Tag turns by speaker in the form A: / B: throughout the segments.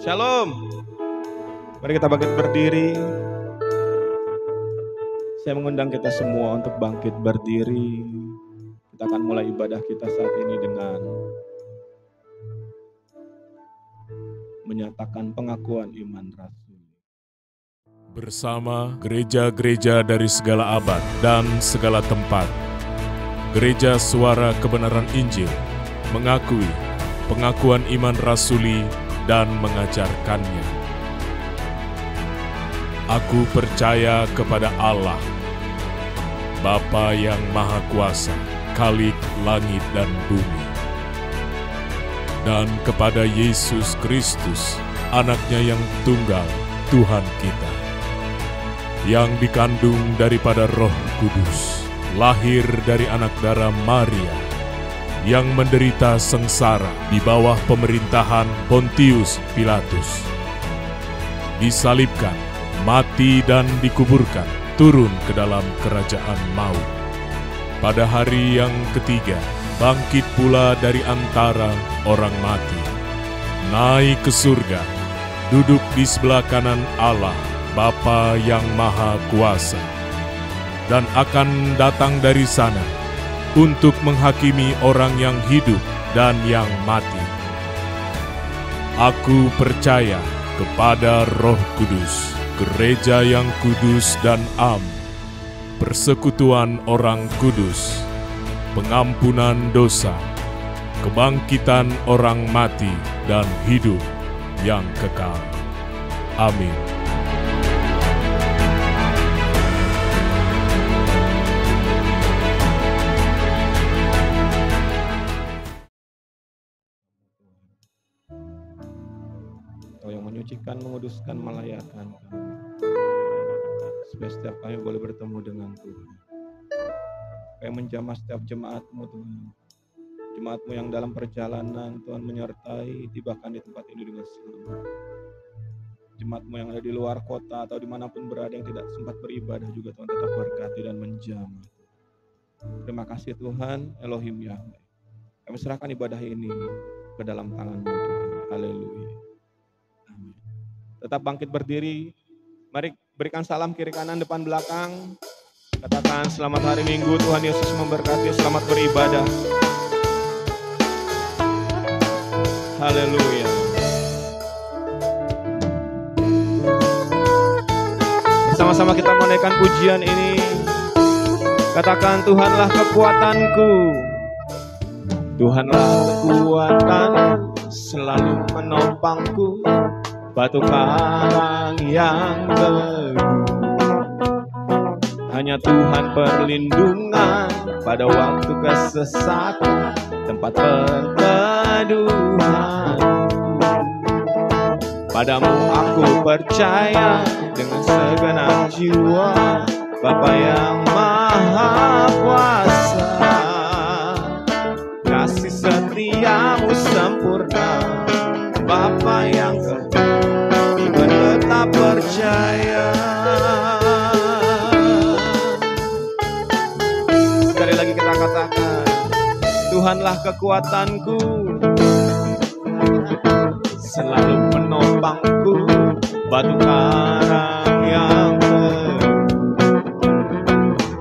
A: Shalom. Mari kita bangkit berdiri. Saya mengundang kita semua untuk bangkit berdiri. Kita akan mulai ibadah kita saat ini dengan menyatakan pengakuan iman rasul.
B: Bersama gereja-gereja dari segala abad dan segala tempat, Gereja Suara Kebenaran Injil mengakui pengakuan iman rasuli dan mengajarkannya. Aku percaya kepada Allah, Bapa yang Maha Kuasa, Khalik langit dan bumi, dan kepada Yesus Kristus, Anaknya yang tunggal, Tuhan kita, yang dikandung daripada Roh Kudus, lahir dari anak darah Maria, yang menderita sengsara di bawah pemerintahan Pontius Pilatus, disalibkan, mati dan dikuburkan, turun ke dalam kerajaan maut. Pada hari yang ketiga, bangkit pula dari antara orang mati, naik ke surga, duduk di sebelah kanan Allah, Bapa yang Maha Kuasa, dan akan datang dari sana untuk menghakimi orang yang hidup dan yang mati. Aku percaya kepada Roh Kudus, gereja yang kudus dan am, persekutuan orang kudus, pengampunan dosa, kebangkitan orang mati, dan hidup yang kekal. Amin.
A: Kau yang menyucikan, menguduskan, melayakkan kami, supaya setiap kami boleh bertemu dengan Tuhan. Kau yang menjamah setiap jemaat-Mu Tuhan, jemaat-Mu yang dalam perjalanan Tuhan menyertai, tibakan di tempat ini dengan selamat. Jemaat-Mu yang ada di luar kota atau dimanapun berada yang tidak sempat beribadah juga Tuhan tetap berkati dan menjamah. Terima kasih Tuhan Elohim Yahweh. Kami serahkan ibadah ini ke dalam tangan-Mu Tuhan. Haleluya. Amin. Tetap bangkit berdiri. Mari berikan salam kiri kanan depan belakang. Katakan selamat hari Minggu, Tuhan Yesus memberkati, selamat beribadah. Haleluya. Bersama-sama kita menaikkan pujian ini. Katakan Tuhanlah kekuatanku, Tuhanlah kekuatanku, selalu menopangku, batu karang yang teguh. Hanya Tuhan perlindungan pada waktu kesesakan, tempat perteduhan. Padamu aku percaya dengan segenap jiwa, Bapa yang Maha Kuasa. Kasih setiamu sempurna, Bapa yang kekal, Tuhan tetap percaya. Sekali lagi kita katakan, Tuhanlah kekuatanku, selalu menopangku, batu karang yang teguh.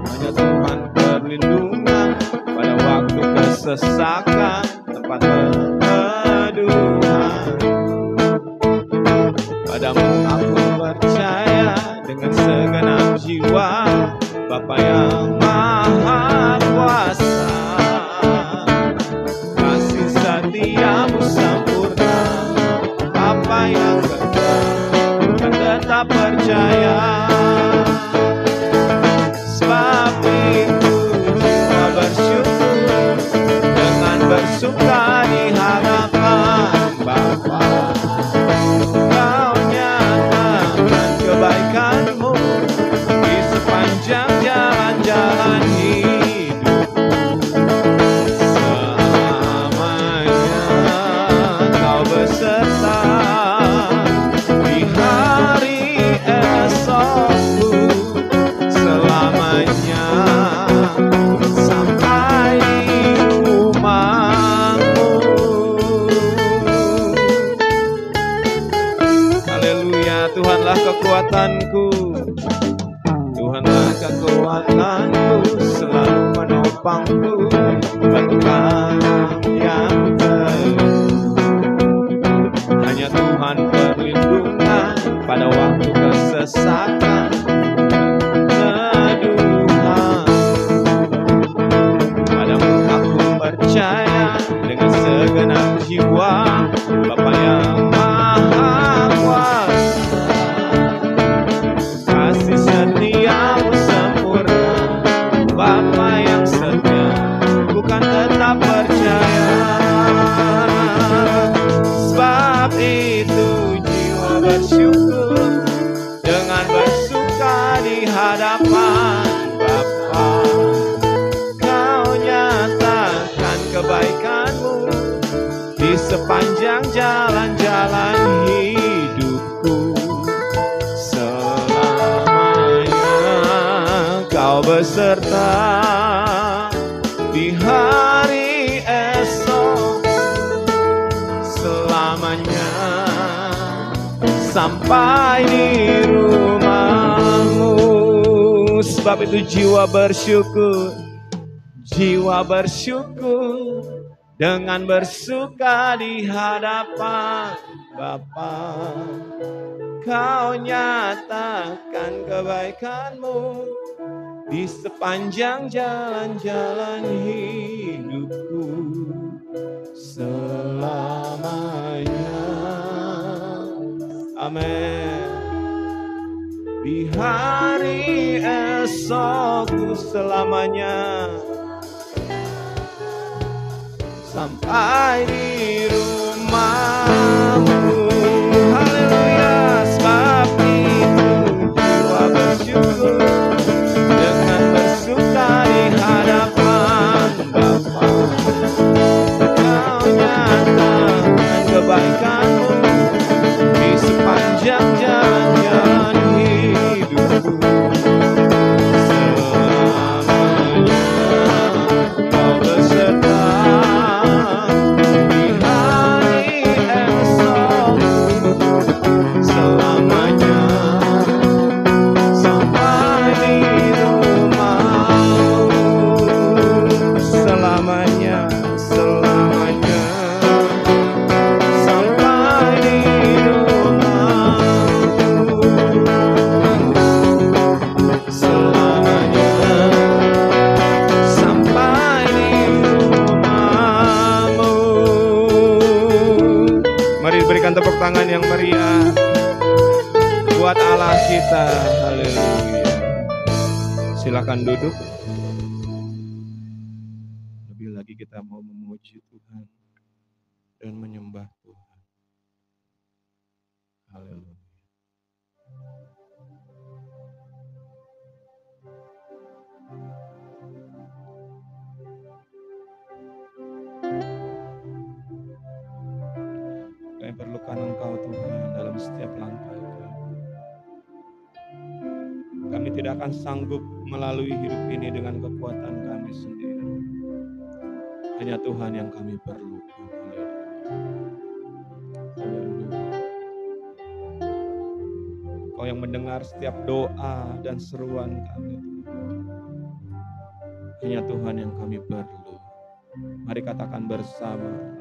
A: Hanya Tuhan perlindungan pada waktu kesesakan, tempat perteduhan. Padamu aku percaya dengan segenap jiwa, Bapa yang Maha Kuasa. Kasih setiamu sempurna, Bapa yang kekal, Tuhan tetap percaya. Sebab itu kita bersyukur dengan bersuka di hadapan Bapa. Kau nyatakan kebaikan-Mu di sepanjang jalan-jalan hidup. Selamanya Kau beserta di hari esokku, selamanya sampai di rumah-Mu. kekuatanku, Tuhanlah kekuatanku, selalu menopangku, batu karang yang teguh. Hanya Tuhan perlindungan pada waktu kesesakan, keduhan. Padamu aku percaya dengan segenap jiwa, Bapa yang Maha Kuasa. Kasih setiamu sempurna, Bapa yang setia, bukan tetap percaya. Sebab itu jiwa bersyukur dengan bersuka di hadapan Bapa. Kau nyatakan kebaikanmu di sepanjang jalan-jalan hidupku. Kau beserta di hari esok, selamanya sampai di rumahmu. Sebab itu jiwa bersyukur dengan bersuka di hadapan Bapa. Kau nyatakan kebaikanmu di sepanjang jalan-jalan hidupku, selamanya. Amin. Di hari esokku selamanya, sampai di rumahmu. Haleluya. Sebab itu jiwa bersyukur dengan bersuka di hadapan Bapa. Kau nyatakan kebaikanmu di sepanjang jalan-jalan hidupku. Selamanya kau beserta di hari esok, selamanya sampai di rumahmu. Selamanya, selamanya sampai di rumahmu. Selamanya sampai di rumahmu. Mari berikan tepuk tangan yang meriah buat Allah kita. Haleluya. Silakan duduk. Lebih lagi kita mau memuji Tuhan dan menyembah Tuhan. Haleluya. Kami perlukan Engkau Tuhan dalam setiap langkah kami. Kami tidak akan sanggup melalui hidup ini dengan kekuatan kami sendiri. Hanya Tuhan yang kami perlukan. Haleluya. Kau yang mendengar setiap doa dan seruan kami. Hanya Tuhan yang kami perlu. Mari katakan bersama.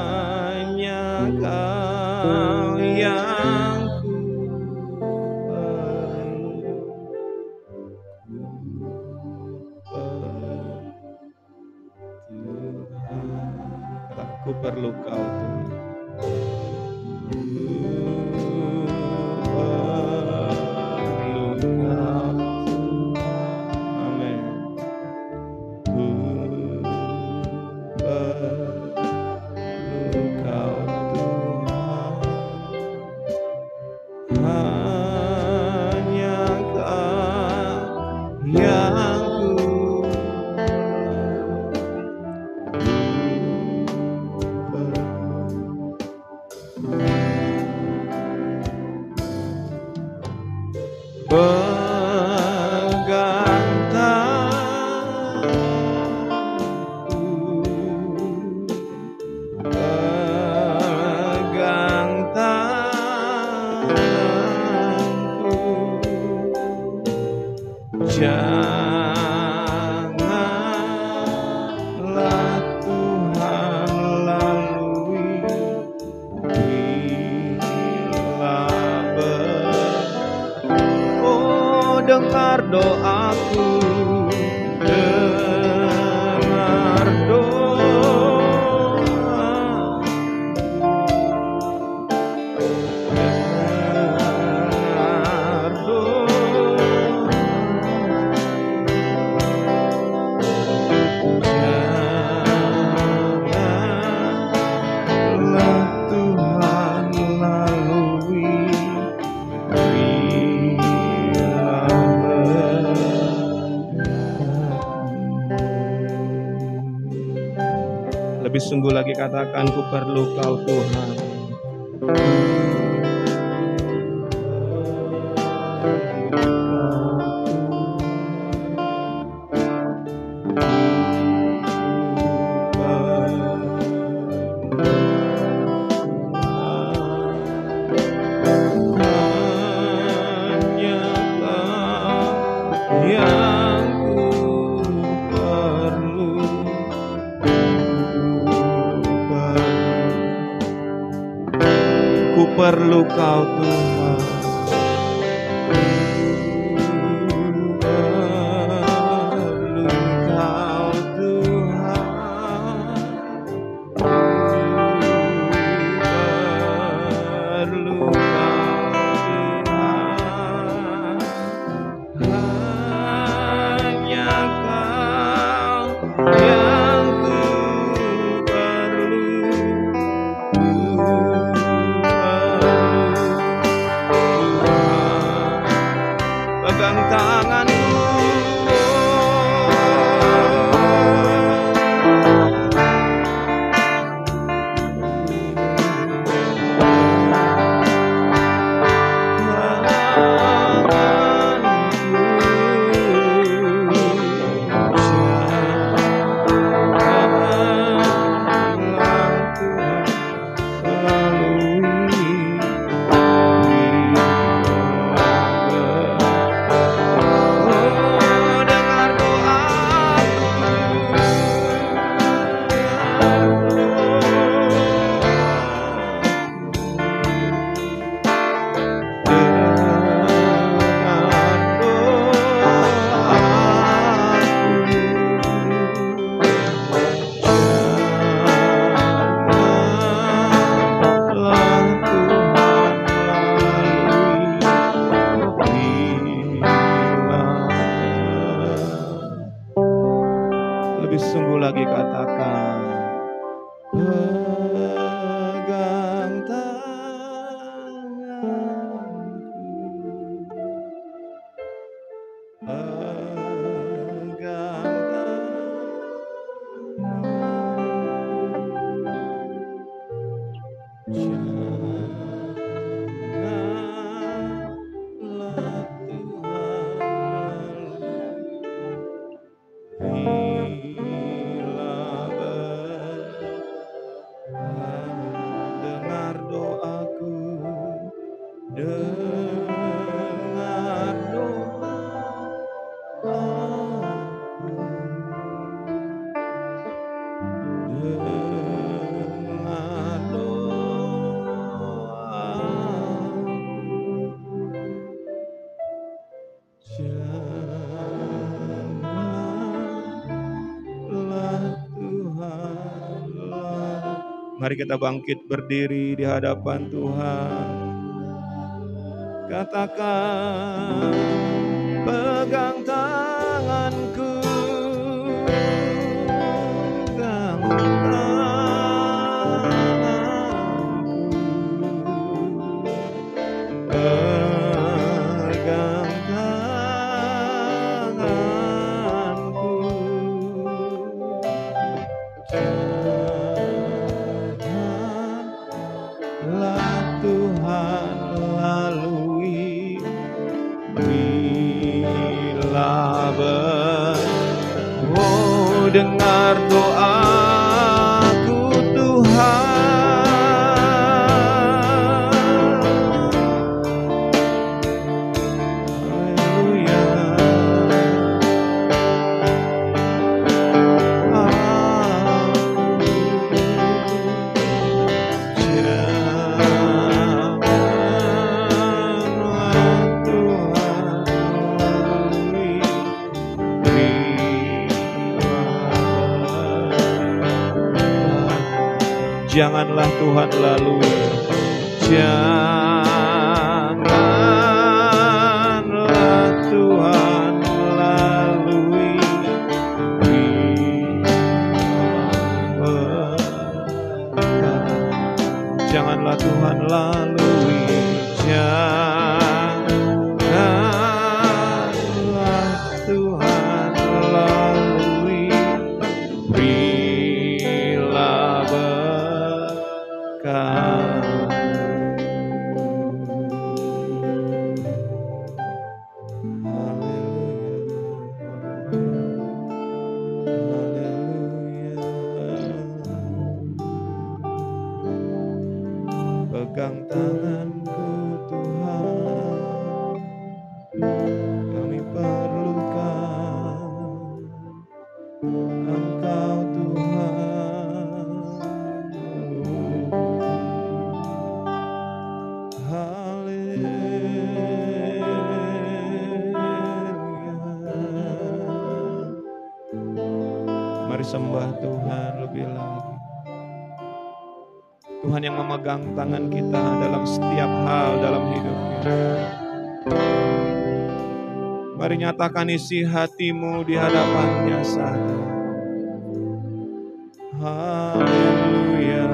A: Hanya Kau yang ku perlu Kau Tuhan. Lebih sungguh lagi katakan, ku perlu Kau Tuhan. Perlu Kau Tuhan, perlu Kau Tuhan, perlu Kau Tuhan, hanya Kau yang ku perlu. Pegang tanganku, lebih sungguh lagi katakan, pegang tanganku, pegang dengar doaku, dengar doaku, dengar doaku, janganlah Tuhan. Mari kita bangkit berdiri di hadapan Tuhan. Katakan, pegang tanganku, pegang tanganku, pegang tanganku, janganlah Tuhan lalui bila dengar doaku Tuhan. Haleluya. Janganlah Tuhan lalui, janganlah Tuhan lalui, janganlah Tuhan lalui, janganlah Tuhan lalui, berilah sembah Tuhan lebih lagi. Tuhan yang memegang tangan kita dalam setiap hal dalam hidup kita. Mari nyatakan isi hatimu di hadapannya saat ini. Haleluya.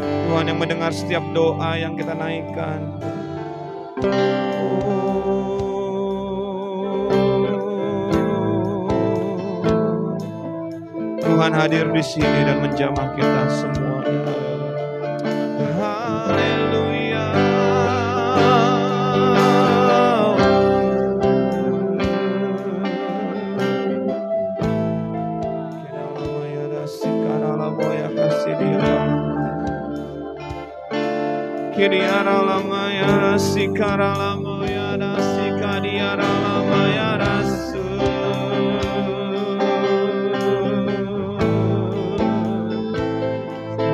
A: Tuhan yang mendengar setiap doa yang kita naikkan. Tuhan hadir di sini dan menjamah kita semuanya. Haleluya. Kiriara lama ya sikara lama ya sikadiara lama ya rasu.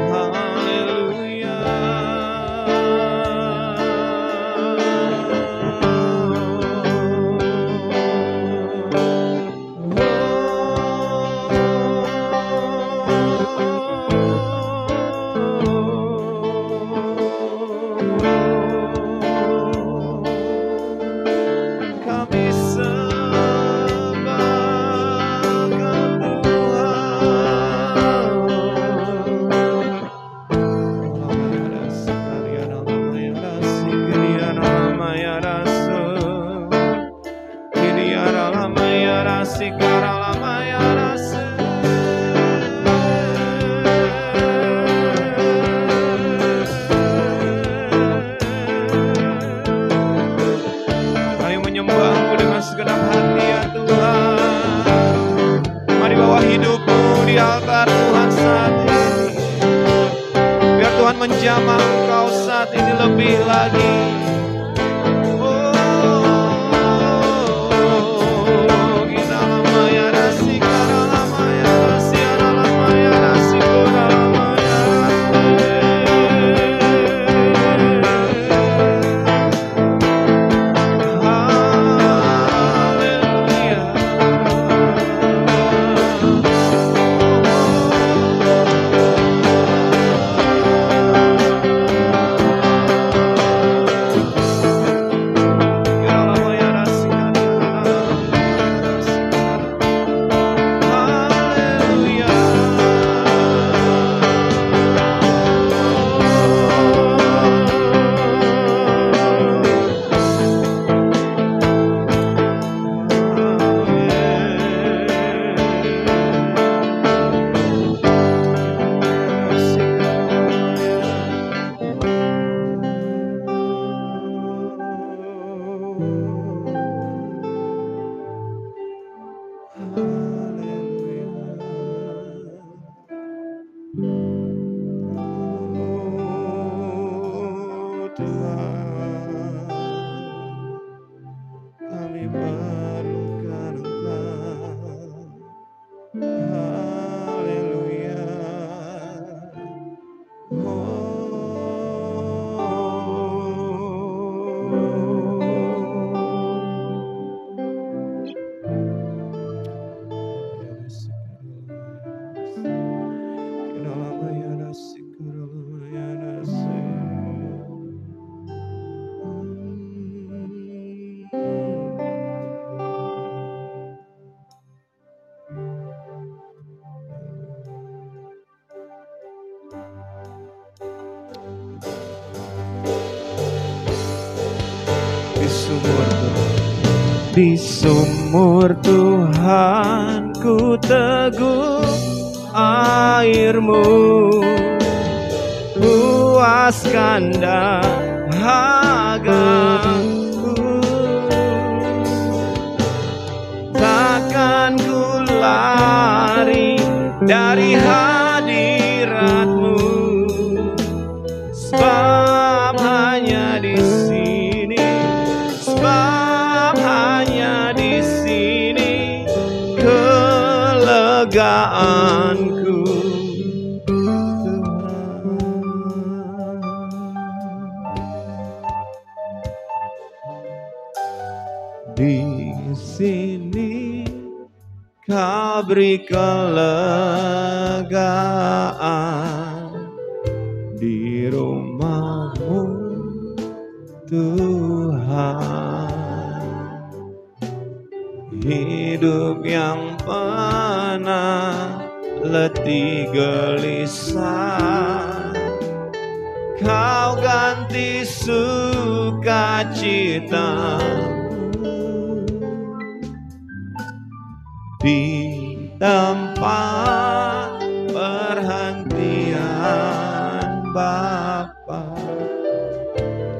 A: Haleluya. Menjamah Engkau saat ini lebih lagi. Kita lama ya rasi, kara lama ya rasi, ara lama ya rasi, kura lama ya Di sumur Tuhan ku teguh airmu, puaskan dahagaku. Takkan ku lari dari hadiratmu, sebab hanya di sini, sebab hanya di sini kelegaanku. Di sini Kau beri kelegaan di rumah-Mu, Tuhan. Hidup yang pernah letih gelisah, Kau ganti sukacita di tempat perhentian Bapa.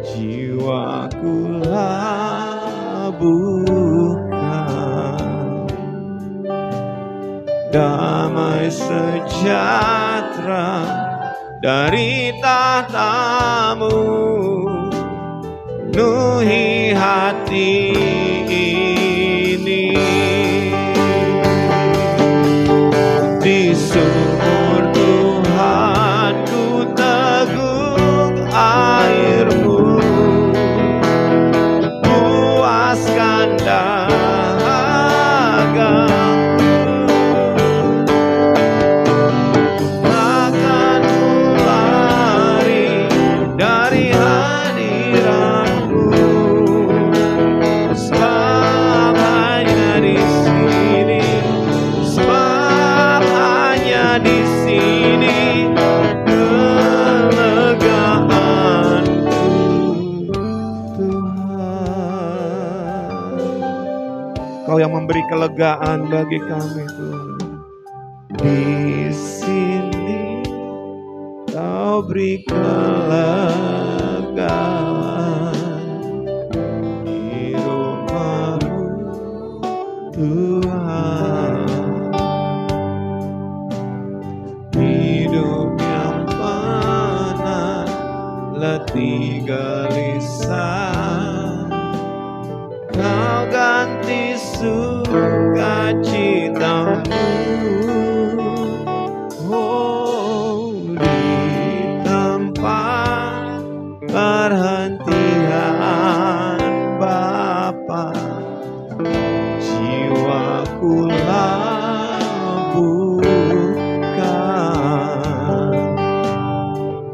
A: Jiwaku labuhkan damai sejahtera dari tahta-Mu, penuhi hati ini. Di sumur Tuhan ku teguk air-Mu, puaskan dahaga. Takkan ku lari dari hadirat-Mu, sebab hanya di sini, sebab hanya di sini kelegaanku, Tuhan. Kau yang memberi kelegaan bagi kami, Tuhan. Di sini Kau beri kelegaan di rumah-Mu, Tuhan. Hidup yang pernah letih gelisah, Kau ganti sukacita-Mu. Oh, di tempat perhentian Bapa, jiwaku labuhkan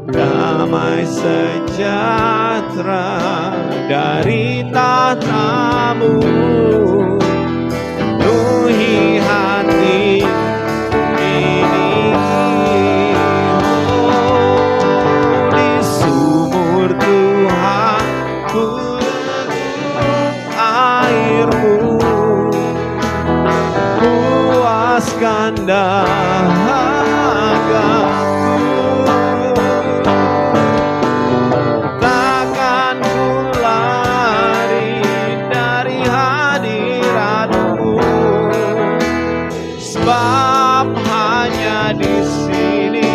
A: damai sejahtera dari tahta-Mu, penuhi hati ini. Oh, di sumur Tuhan ku teguk air-Mu, puaskan dahagaku. Takkan ku lari dari hadirat-Mu, sebab hanya di sini,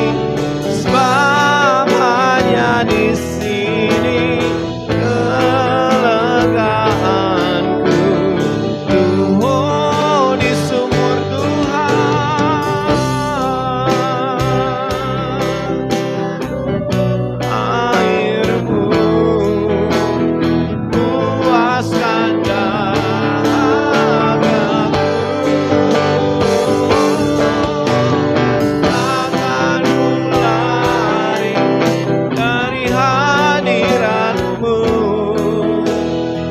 A: sebab hanya di sini kelegaanku, Tuhan. Di sumur Tuhan air-Mu, puaskan dahagaku. Takkan ku lari dari hadirat-Mu,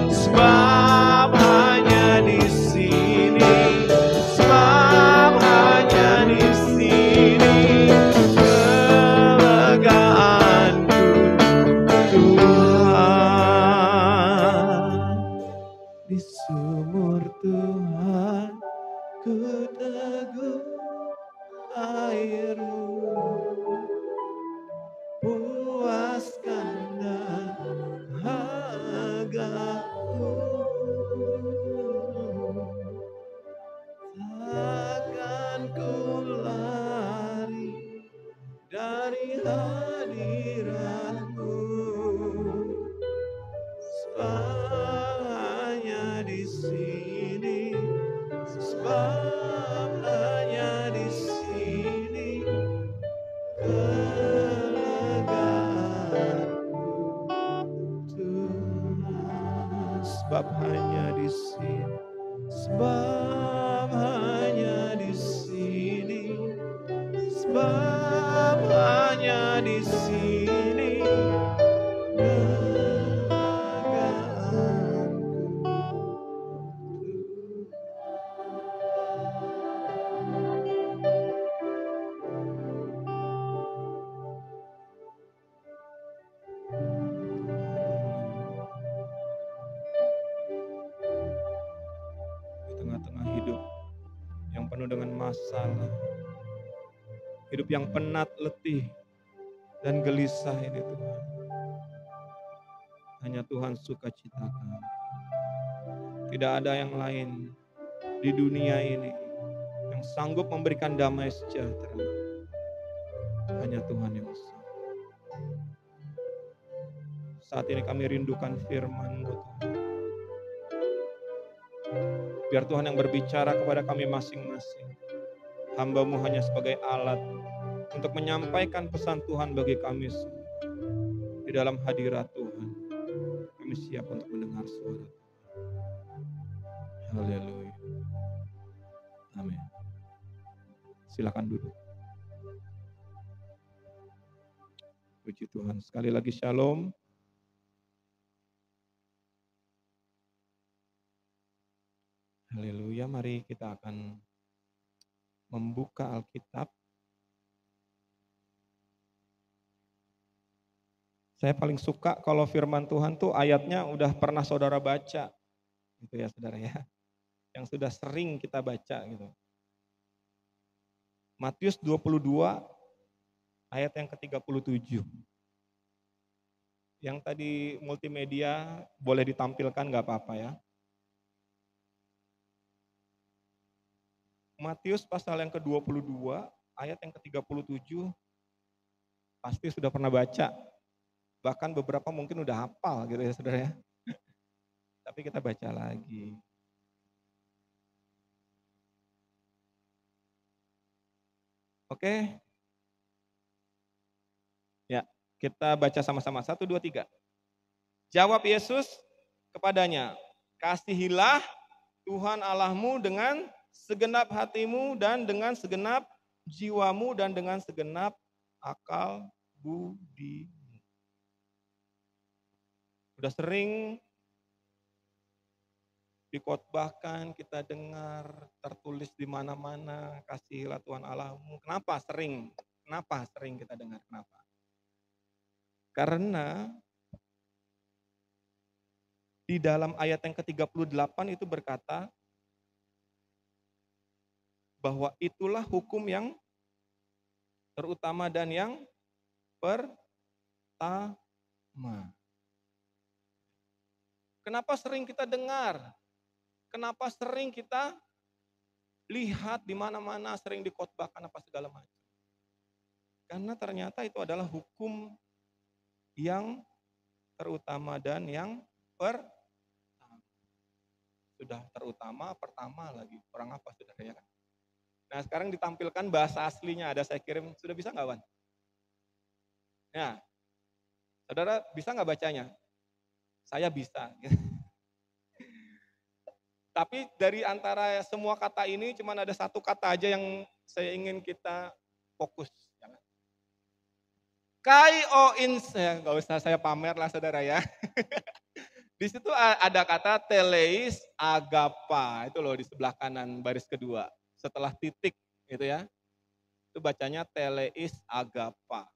A: sebab hanya di sini, sebab hanya di sini kelegaanku, Tuhan. Di sumur Tuhan ku teguk air-Mu, puaskan dahagaku. Takkan ku lari dari hadirat-Mu, sebab hanya di sini, sebab hanya di sini kelegaanku, Tuhan. Sebab hanya di sini, sebab hanya di sebab hanya di sini di tengah-tengah hidup yang penuh dengan masalah, hidup yang penat, letih, dan gelisah ini Tuhan. Hanya Tuhan sukacitakan. Tidak ada yang lain di dunia ini yang sanggup memberikan damai sejahtera. Hanya Tuhan yang bisa. Saat ini kami rindukan firman-Mu Tuhan. Biar Tuhan yang berbicara kepada kami masing-masing. Hamba-Mu hanya sebagai alat untuk menyampaikan pesan Tuhan bagi kami semua. Di dalam hadirat Tuhan, kami siap untuk mendengar suara Tuhan. Haleluya. Amin. Silakan duduk. Puji Tuhan. Sekali lagi shalom. Haleluya. Mari kita akan membuka Alkitab. Saya paling suka kalau firman Tuhan tuh ayatnya udah pernah saudara baca. Gitu ya saudara ya. Yang sudah sering kita baca gitu. Matius 22 ayat yang ke-37. Yang tadi multimedia boleh ditampilkan gak apa-apa ya. Matius pasal yang ke-22 ayat yang ke-37 pasti sudah pernah baca. Bahkan beberapa mungkin udah hafal gitu ya saudara ya. Tapi kita baca lagi. Oke. Ya, kita baca sama-sama. 1, 2, 3. Jawab Yesus kepadanya, kasihilah Tuhan Allahmu dengan segenap hatimu dan dengan segenap jiwamu dan dengan segenap akal budimu. Sudah sering dikotbahkan, kita dengar, tertulis di mana-mana, kasihilah Tuhan Allahmu. Kenapa sering? Kenapa sering kita dengar? Kenapa? Karena di dalam ayat yang ke-38 itu berkata bahwa itulah hukum yang terutama dan yang pertama. Kenapa sering kita dengar? Kenapa sering kita lihat di mana-mana sering dikotbahkan apa segala macam? Karena ternyata itu adalah hukum yang terutama dan yang pertama. Sudah terutama, pertama lagi. Kurang apa saudara ya kan? Nah sekarang ditampilkan bahasa aslinya, ada saya kirim. Sudah bisa nggak Wan? Ya, saudara bisa nggak bacanya? Saya bisa. Tapi dari antara semua kata ini cuma ada satu kata aja yang saya ingin kita fokus. Ya, nggak usah saya pamer lah saudara ya. Di situ ada kata teleis agapa, itu loh di sebelah kanan baris kedua. Setelah titik gitu ya. Itu bacanya teleis agapa.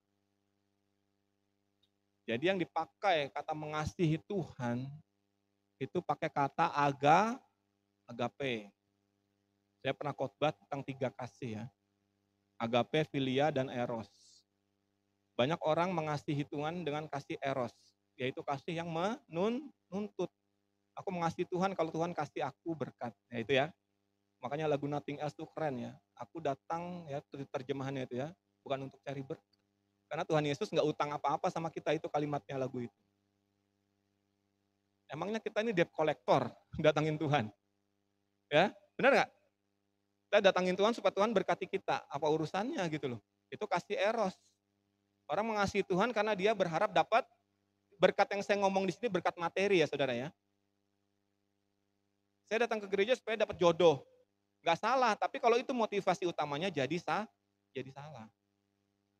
A: Jadi yang dipakai kata mengasihi Tuhan itu pakai kata agape. Saya pernah khotbah tentang 3 kasih ya. Agape, filia, dan eros. Banyak orang mengasihi Tuhan dengan kasih eros, yaitu kasih yang menuntut. Aku mengasihi Tuhan kalau Tuhan kasih aku berkat. Ya itu ya. Makanya lagu Nothing Else itu keren ya. Aku datang ya terjemahannya itu ya, bukan untuk cari berkat. Karena Tuhan Yesus nggak utang apa-apa sama kita, itu kalimatnya lagu itu. Emangnya kita ini debt collector datangin Tuhan? Ya, benar nggak? Kita datangin Tuhan supaya Tuhan berkati kita. Apa urusannya gitu loh? Itu kasih eros. Orang mengasihi Tuhan karena dia berharap dapat berkat yang saya ngomong di sini, berkat materi ya saudara ya. Saya datang ke gereja supaya dapat jodoh. Nggak salah, tapi kalau itu motivasi utamanya jadi salah.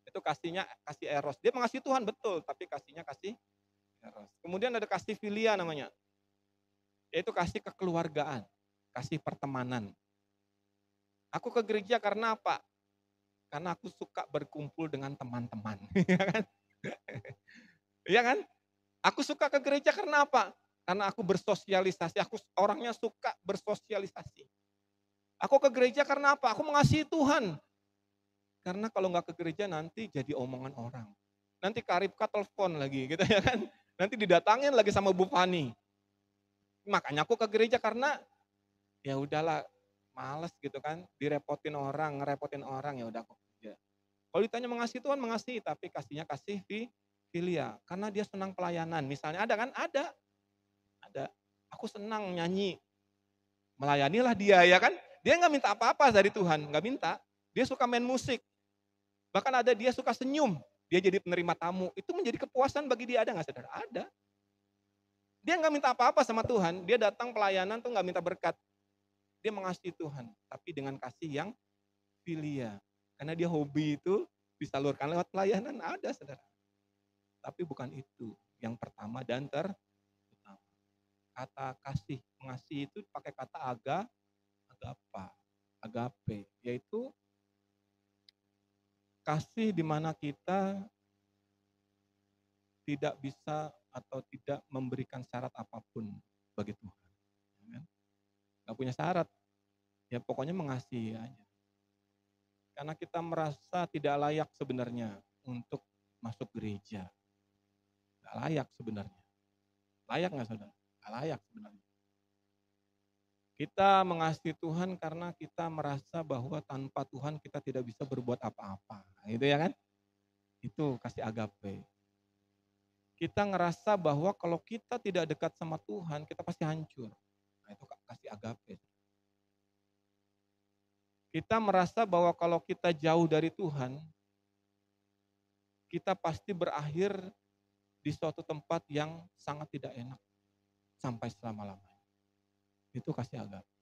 A: Itu kasihnya kasih eros. Dia mengasihi Tuhan betul, tapi kasihnya kasih eros. Kemudian ada kasih filia namanya, yaitu kasih kekeluargaan, kasih pertemanan. Aku ke gereja karena apa? Karena aku suka berkumpul dengan teman-teman. Iya kan? Iya kan? Aku suka ke gereja karena apa? Karena aku bersosialisasi, aku orangnya suka bersosialisasi. Aku ke gereja karena apa? Aku mengasihi Tuhan. Karena kalau nggak ke gereja nanti jadi omongan orang. Nanti Karibka telepon lagi gitu ya kan. Nanti didatangin lagi sama Bu Fani. Makanya aku ke gereja karena ya udahlah males gitu kan. Direpotin orang, ngerepotin orang, ya udah aku kerja. Kalau ditanya mengasihi Tuhan, mengasihi, tapi kasihnya kasih filia. Karena dia senang pelayanan. Misalnya ada kan? Ada. Aku senang nyanyi. Melayanilah dia ya kan. Dia nggak minta apa-apa dari Tuhan, nggak minta. Dia suka main musik. Bahkan ada dia suka senyum. Dia jadi penerima tamu. Itu menjadi kepuasan bagi dia, ada nggak saudara? Ada. Dia nggak minta apa-apa sama Tuhan. Dia datang pelayanan tuh nggak minta berkat. Dia mengasihi Tuhan. Tapi dengan kasih yang filia. Karena dia hobi itu disalurkan lewat pelayanan. Ada saudara. Tapi bukan itu. Yang pertama dan terutama. Kata kasih, mengasihi itu pakai kata agape. Yaitu kasih di mana kita tidak bisa atau tidak memberikan syarat apapun bagi Tuhan. Ya kan? Gak punya syarat, ya pokoknya mengasihi aja. Karena kita merasa tidak layak sebenarnya untuk masuk gereja. Gak layak sebenarnya. Layak gak saudara? Gak layak sebenarnya. Kita mengasihi Tuhan karena kita merasa bahwa tanpa Tuhan kita tidak bisa berbuat apa-apa. Gitu ya kan? Itu kasih agape. Kita ngerasa bahwa kalau kita tidak dekat sama Tuhan, kita pasti hancur. Nah itu kasih agape. Kita merasa bahwa kalau kita jauh dari Tuhan, kita pasti berakhir di suatu tempat yang sangat tidak enak. Sampai selama-lamanya. Itu kasih agape.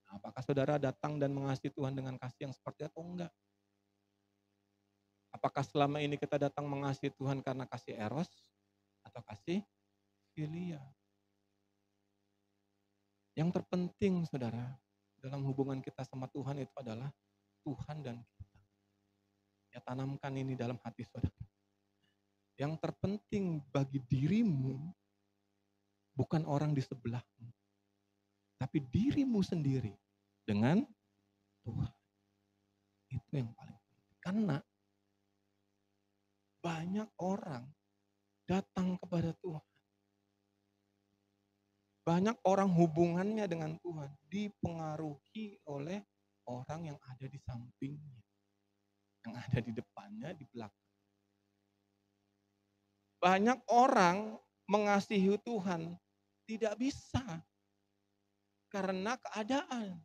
A: Nah, apakah saudara datang dan mengasihi Tuhan dengan kasih yang seperti itu atau enggak? Apakah selama ini kita datang mengasihi Tuhan karena kasih eros atau kasih filia? Yang terpenting saudara, dalam hubungan kita sama Tuhan itu adalah Tuhan dan kita. Ya tanamkan ini dalam hati saudara. Yang terpenting bagi dirimu bukan orang di sebelahmu, tapi dirimu sendiri dengan Tuhan. Itu yang paling penting. Karena banyak orang datang kepada Tuhan. Banyak orang hubungannya dengan Tuhan dipengaruhi oleh orang yang ada di sampingnya. Yang ada di depannya, di belakang. Banyak orang mengasihi Tuhan tidak bisa karena keadaan.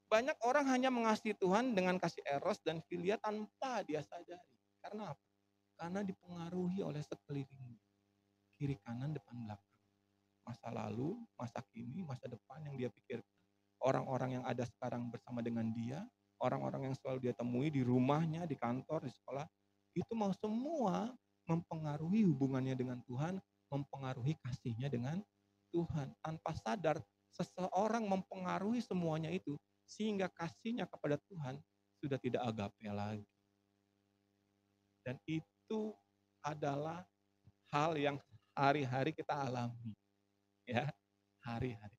A: Banyak orang hanya mengasihi Tuhan dengan kasih eros dan filia tanpa dia sadari. Karena apa? Karena dipengaruhi oleh sekeliling. Kiri kanan depan belakang. Masa lalu, masa kini, masa depan yang dia pikirkan. Orang-orang yang ada sekarang bersama dengan dia, orang-orang yang selalu dia temui di rumahnya, di kantor, di sekolah, itu mau semua mempengaruhi hubungannya dengan Tuhan, mempengaruhi kasihnya dengan Tuhan. Tanpa sadar, seseorang mempengaruhi semuanya itu, sehingga kasihnya kepada Tuhan sudah tidak agape lagi. Dan itu adalah hal yang hari-hari kita alami. Ya, hari-hari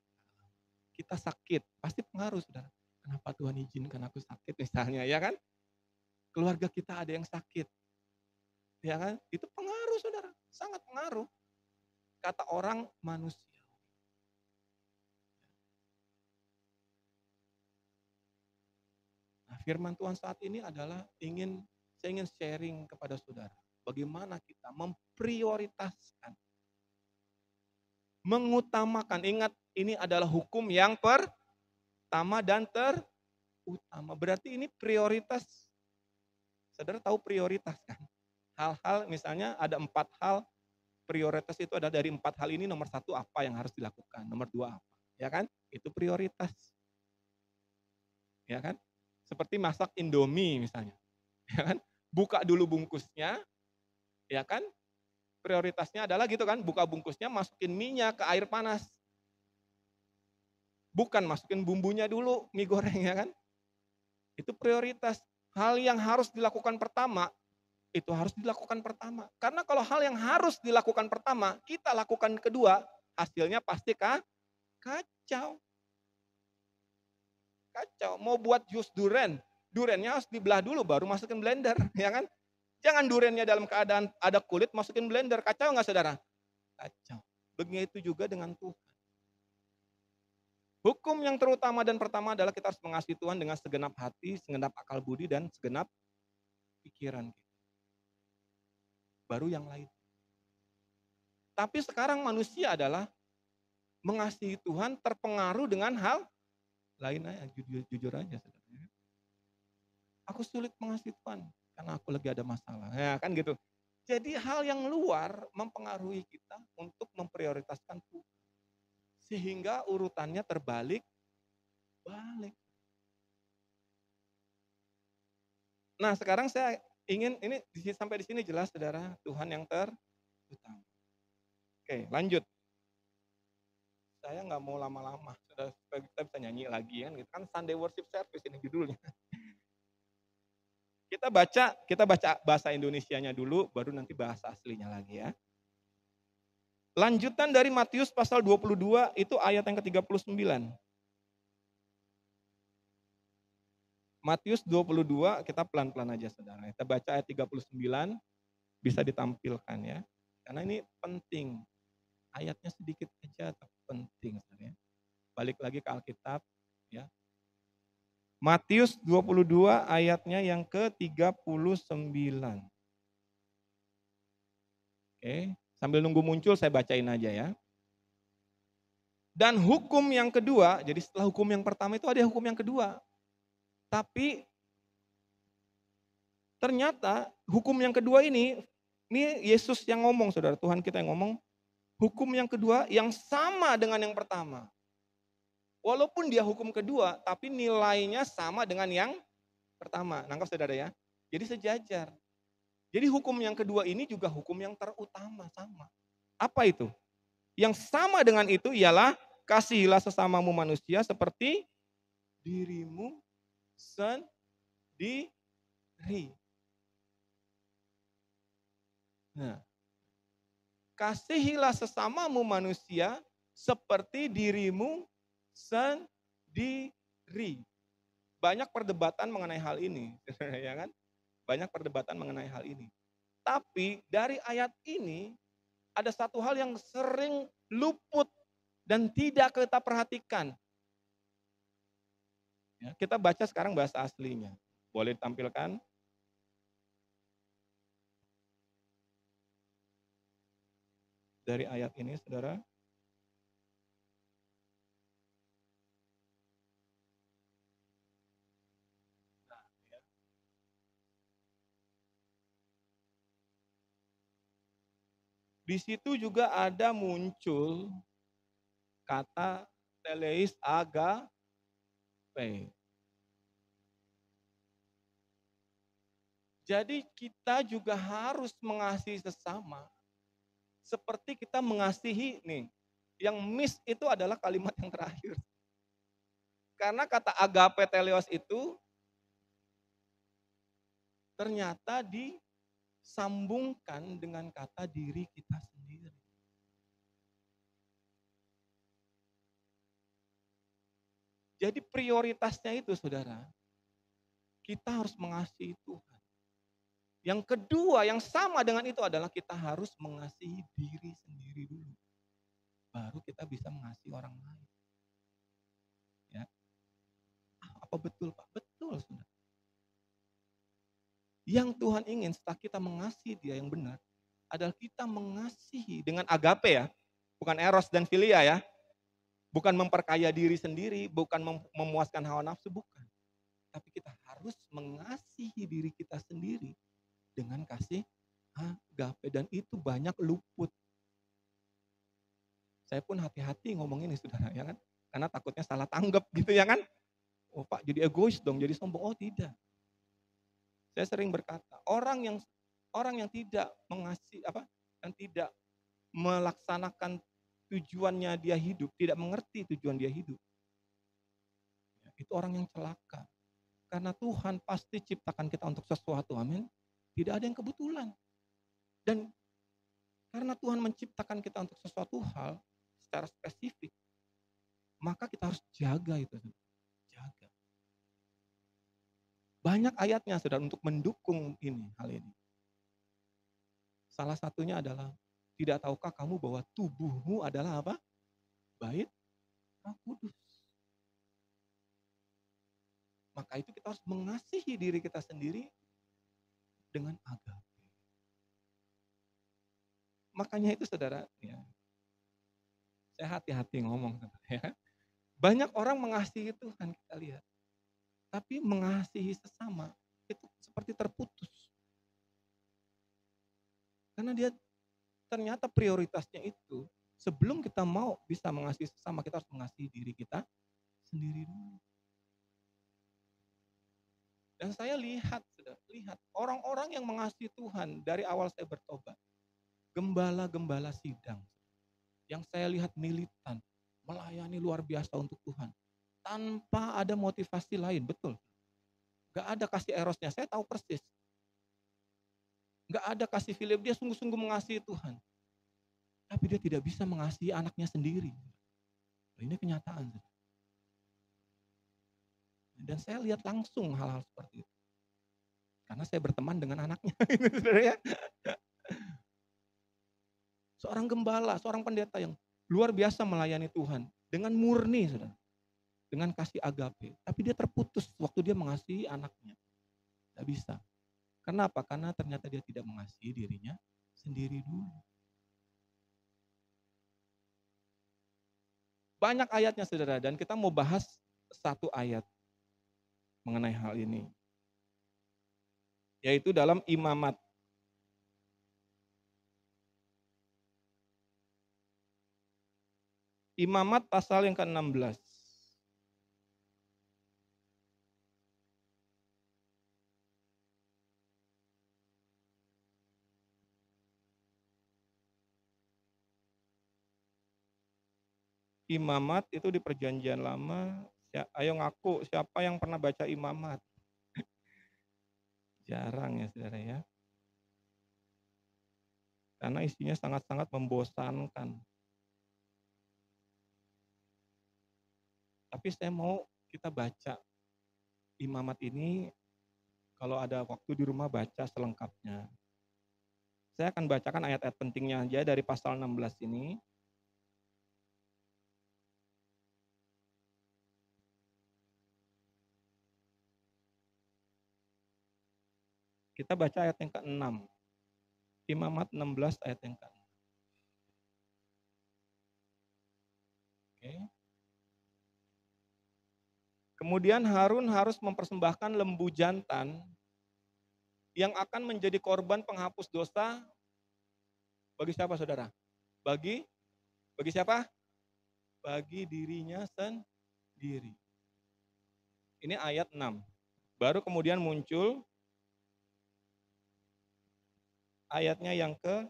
A: kita sakit, pasti pengaruh saudara. Kenapa Tuhan izinkan aku sakit misalnya, ya kan? Keluarga kita ada yang sakit. Ya kan? Itu pengaruh saudara, sangat pengaruh. Kata orang manusia. Nah, firman Tuhan saat ini adalah saya ingin sharing kepada saudara. Bagaimana kita memprioritaskan, mengutamakan. Ingat, ini adalah hukum yang pertama dan terutama. Berarti ini prioritas. Saudara tahu prioritas kan? Hal-hal misalnya ada 4 hal. Prioritas itu ada dari 4 hal ini, nomor 1 apa yang harus dilakukan, nomor 2 apa. Ya kan? Itu prioritas. Ya kan? Seperti masak Indomie misalnya, ya kan? Buka dulu bungkusnya, ya kan? Prioritasnya adalah gitu kan, buka bungkusnya, masukin minyak ke air panas. Bukan masukin bumbunya dulu, mie goreng ya kan? Itu prioritas. Hal yang harus dilakukan pertama, itu harus dilakukan pertama. Karena kalau hal yang harus dilakukan pertama, kita lakukan kedua, hasilnya pasti kacau. Kacau. Mau buat jus duren, durennya harus dibelah dulu baru masukin blender, ya kan? Jangan durennya dalam keadaan ada kulit masukin blender, kacau nggak saudara? Kacau. Begitu juga dengan Tuhan. Hukum yang terutama dan pertama adalah kita harus mengasihi Tuhan dengan segenap hati, segenap akal budi, dan segenap pikiran kita. Baru yang lain. Tapi sekarang manusia adalah mengasihi Tuhan terpengaruh dengan hal lain aja, jujur aja. Saudara. Aku sulit mengasihi Tuhan karena aku lagi ada masalah. Ya kan gitu. Jadi hal yang luar mempengaruhi kita untuk memprioritaskan Tuhan. Sehingga urutannya terbalik. Nah sekarang saya ingin, ini sampai di sini jelas saudara, Tuhan yang terutama. Oke lanjut. Saya nggak mau lama-lama, supaya kita bisa nyanyi lagi kan, gitu kan Sunday Worship Service ini judulnya. Kita baca bahasa Indonesianya dulu, baru nanti bahasa aslinya lagi ya. Lanjutan dari Matius pasal 22 itu ayat yang ke-39. Matius 22, kita pelan-pelan aja saudara. Kita baca ayat 39, bisa ditampilkan ya. Karena ini penting. Ayatnya sedikit aja tapi penting saudara. Balik lagi ke Alkitab ya. Matius 22 ayatnya yang ke-39. Oke. Sambil nunggu muncul saya bacain aja ya. Dan hukum yang kedua, jadi setelah hukum yang pertama itu ada hukum yang kedua. Tapi ternyata hukum yang kedua ini Yesus yang ngomong saudara, Tuhan kita yang ngomong. Hukum yang kedua yang sama dengan yang pertama. Walaupun dia hukum kedua, tapi nilainya sama dengan yang pertama. Nangkap saudara ya? Jadi sejajar. Jadi hukum yang kedua ini juga hukum yang terutama sama. Apa itu? Yang sama dengan itu ialah kasihilah sesamamu manusia seperti dirimu sendiri. Nah, kasihilah sesamamu manusia seperti dirimu sendiri. Banyak perdebatan mengenai hal ini, ya kan? Banyak perdebatan mengenai hal ini. Tapi dari ayat ini ada satu hal yang sering luput dan tidak kita perhatikan. Ya, kita baca sekarang bahasa aslinya. Boleh ditampilkan? Dari ayat ini, saudara. Di situ juga ada muncul kata teleis agape. Jadi kita juga harus mengasihi sesama. Seperti kita mengasihi nih. Yang miss itu adalah kalimat yang terakhir. Karena kata agape teleos itu ternyata disambungkan dengan kata diri kita sendiri. Jadi prioritasnya itu saudara, kita harus mengasihi Tuhan. Yang kedua yang sama dengan itu adalah kita harus mengasihi diri sendiri dulu. Baru kita bisa mengasihi orang lain. Ya. Apa betul Pak? Betul saudara. Yang Tuhan ingin setelah kita mengasihi dia yang benar, adalah kita mengasihi dengan agape ya. Bukan eros dan filia ya. Bukan memperkaya diri sendiri, bukan memuaskan hawa nafsu, bukan. Tapi kita harus mengasihi diri kita sendiri dengan kasih agape. Dan itu banyak luput. Saya pun hati-hati ngomong ini saudara ya kan. Karena takutnya salah tanggap gitu ya kan. Oh Pak, jadi egois dong, jadi sombong. Oh tidak. Saya sering berkata, orang yang tidak mengasihi yang tidak melaksanakan tujuannya dia hidup, tidak mengerti tujuan dia hidup, itu orang yang celaka. Karena Tuhan pasti ciptakan kita untuk sesuatu, amin. Tidak ada yang kebetulan. Dan karena Tuhan menciptakan kita untuk sesuatu hal secara spesifik, maka kita harus jaga itu. Jaga. Banyak ayatnya saudara untuk mendukung hal ini. Salah satunya adalah, tidak tahukah kamu bahwa tubuhmu adalah apa? Bait Roh Kudus. Maka itu kita harus mengasihi diri kita sendiri dengan agape. Makanya itu saudara, ya, saya hati-hati ngomong. Ya. Banyak orang mengasihi Tuhan, kita lihat. Tapi mengasihi sesama, itu seperti terputus. Karena dia ternyata prioritasnya itu, sebelum kita mau bisa mengasihi sesama, kita harus mengasihi diri kita sendiri dulu. Dan saya lihat orang-orang yang mengasihi Tuhan dari awal saya bertobat. Gembala-gembala sidang. Yang saya lihat militan, melayani luar biasa untuk Tuhan. Tanpa ada motivasi lain, betul. Gak ada kasih erosnya, saya tahu persis. Gak ada kasih Philip, dia sungguh-sungguh mengasihi Tuhan. Tapi dia tidak bisa mengasihi anaknya sendiri. Ini kenyataan. Dan saya lihat langsung hal-hal seperti itu. Karena saya berteman dengan anaknya. Seorang gembala, seorang pendeta yang luar biasa melayani Tuhan. Dengan murni, saudara. Dengan kasih agape. Tapi dia terputus waktu dia mengasihi anaknya. Tidak bisa. Kenapa? Karena ternyata dia tidak mengasihi dirinya sendiri dulu. Banyak ayatnya saudara, dan kita mau bahas satu ayat mengenai hal ini. Yaitu dalam Imamat. Imamat pasal yang ke-16. Imamat itu di perjanjian lama. Ayo ngaku siapa yang pernah baca Imamat? Jarang ya saudara ya. Karena isinya sangat-sangat membosankan. Tapi saya mau kita baca Imamat ini, kalau ada waktu di rumah baca selengkapnya. Saya akan bacakan ayat-ayat pentingnya aja dari pasal 16 ini. Kita baca ayat yang ke-6. Imamat 16 ayat yang ke-6. Oke. Kemudian Harun harus mempersembahkan lembu jantan yang akan menjadi korban penghapus dosa bagi siapa saudara? Bagi siapa? Bagi dirinya sendiri. Ini ayat 6. Baru kemudian muncul ayatnya yang ke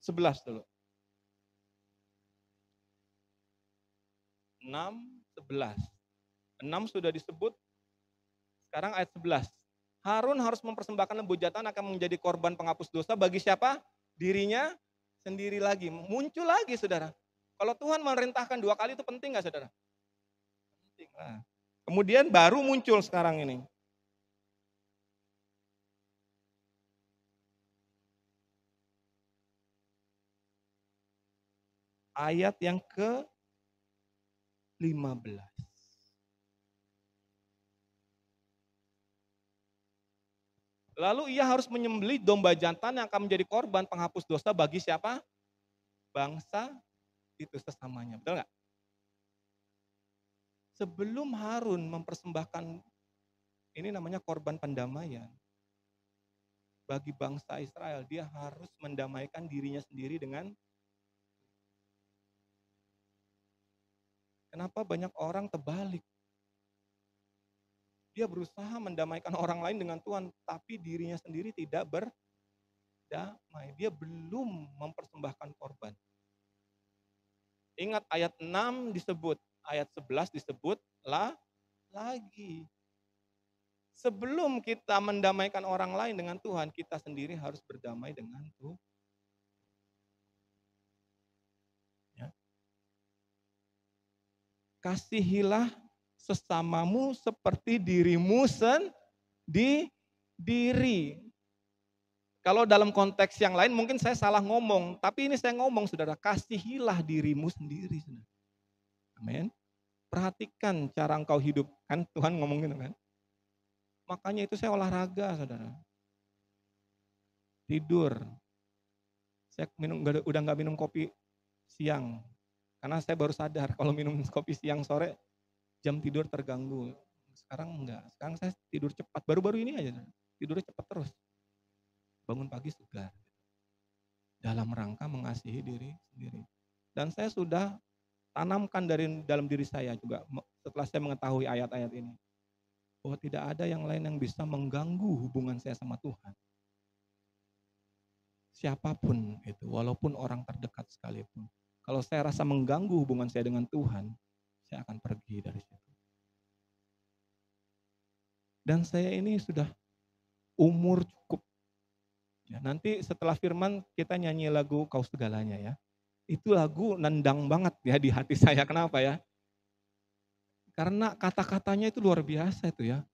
A: 11 dulu. 6, 11. 6 sudah disebut, sekarang ayat 11. Harun harus mempersembahkan lembu jantan akan menjadi korban penghapus dosa bagi siapa? Dirinya sendiri lagi. Muncul lagi saudara. Kalau Tuhan memerintahkan 2 kali itu penting gak saudara? Penting lah. Kemudian baru muncul sekarang ini. Ayat yang ke-15. Lalu ia harus menyembelih domba jantan yang akan menjadi korban penghapus dosa bagi siapa? Bangsa itu sesamanya. Betul nggak? Sebelum Harun mempersembahkan, ini namanya korban pendamaian. Bagi bangsa Israel, dia harus mendamaikan dirinya sendiri dengan Kenapa banyak orang terbalik? Dia berusaha mendamaikan orang lain dengan Tuhan, tapi dirinya sendiri tidak berdamai. Dia belum mempersembahkan korban. Ingat ayat 6 disebut, ayat 11 disebut lagi. Sebelum kita mendamaikan orang lain dengan Tuhan, kita sendiri harus berdamai dengan Tuhan. Ya. Kasihilah sesamamu seperti dirimu sendiri. Kalau dalam konteks yang lain mungkin saya salah ngomong, tapi ini saya ngomong saudara, kasihilah dirimu sendiri. Saudara. Amin. Perhatikan cara engkau hidup, kan Tuhan ngomong gitu kan. Makanya itu saya olahraga saudara. Tidur. Saya udah nggak minum kopi siang. Karena saya baru sadar kalau minum kopi siang sore jam tidur terganggu. Sekarang enggak. Sekarang saya tidur cepat. Baru-baru ini aja. Tidurnya cepat terus. Bangun pagi segar. Dalam rangka mengasihi diri sendiri. Dan saya sudah tanamkan dalam diri saya juga setelah saya mengetahui ayat-ayat ini. Bahwa tidak ada yang lain yang bisa mengganggu hubungan saya sama Tuhan. Siapapun itu, walaupun orang terdekat sekalipun. Kalau saya rasa mengganggu hubungan saya dengan Tuhan, saya akan pergi dari situ. Dan saya ini sudah umur cukup. Ya, nanti setelah firman kita nyanyi lagu Kau Segalanya ya. Itu lagu nendang banget ya di hati saya. Kenapa ya? Karena kata-katanya itu luar biasa itu ya.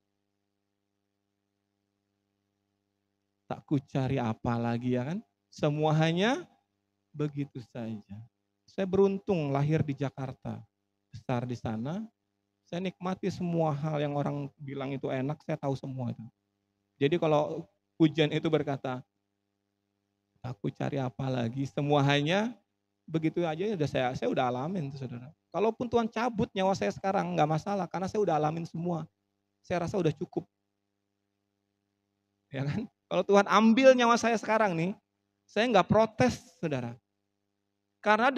A: Tak ku cari apa lagi ya kan. Semua hanya begitu saja. Saya beruntung lahir di Jakarta. Besar di sana. Saya nikmati semua hal yang orang bilang itu enak, saya tahu semua itu. Jadi kalau hujan itu berkata, aku cari apa lagi, semua hanya begitu aja udah saya udah alamin itu saudara. Kalaupun Tuhan cabut nyawa saya sekarang nggak masalah karena saya udah alamin semua. Saya rasa udah cukup. Ya kan? Kalau Tuhan ambil nyawa saya sekarang nih, saya nggak protes saudara. Karena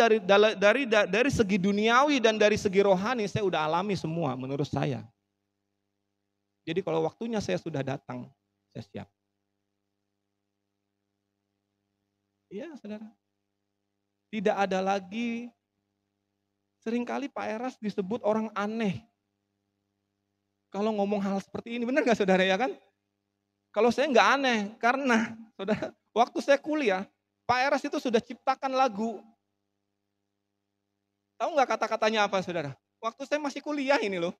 A: dari segi duniawi dan dari segi rohani saya udah alami semua menurut saya. Jadi kalau waktunya saya sudah datang, saya siap. Iya saudara. Tidak ada lagi, seringkali Pak Eras disebut orang aneh. Kalau ngomong hal seperti ini, benar gak saudara ya kan? Kalau saya nggak aneh, karena saudara, waktu saya kuliah, Pak Eras itu sudah ciptakan lagu. Tahu nggak kata-katanya apa saudara? Waktu saya masih kuliah ini loh.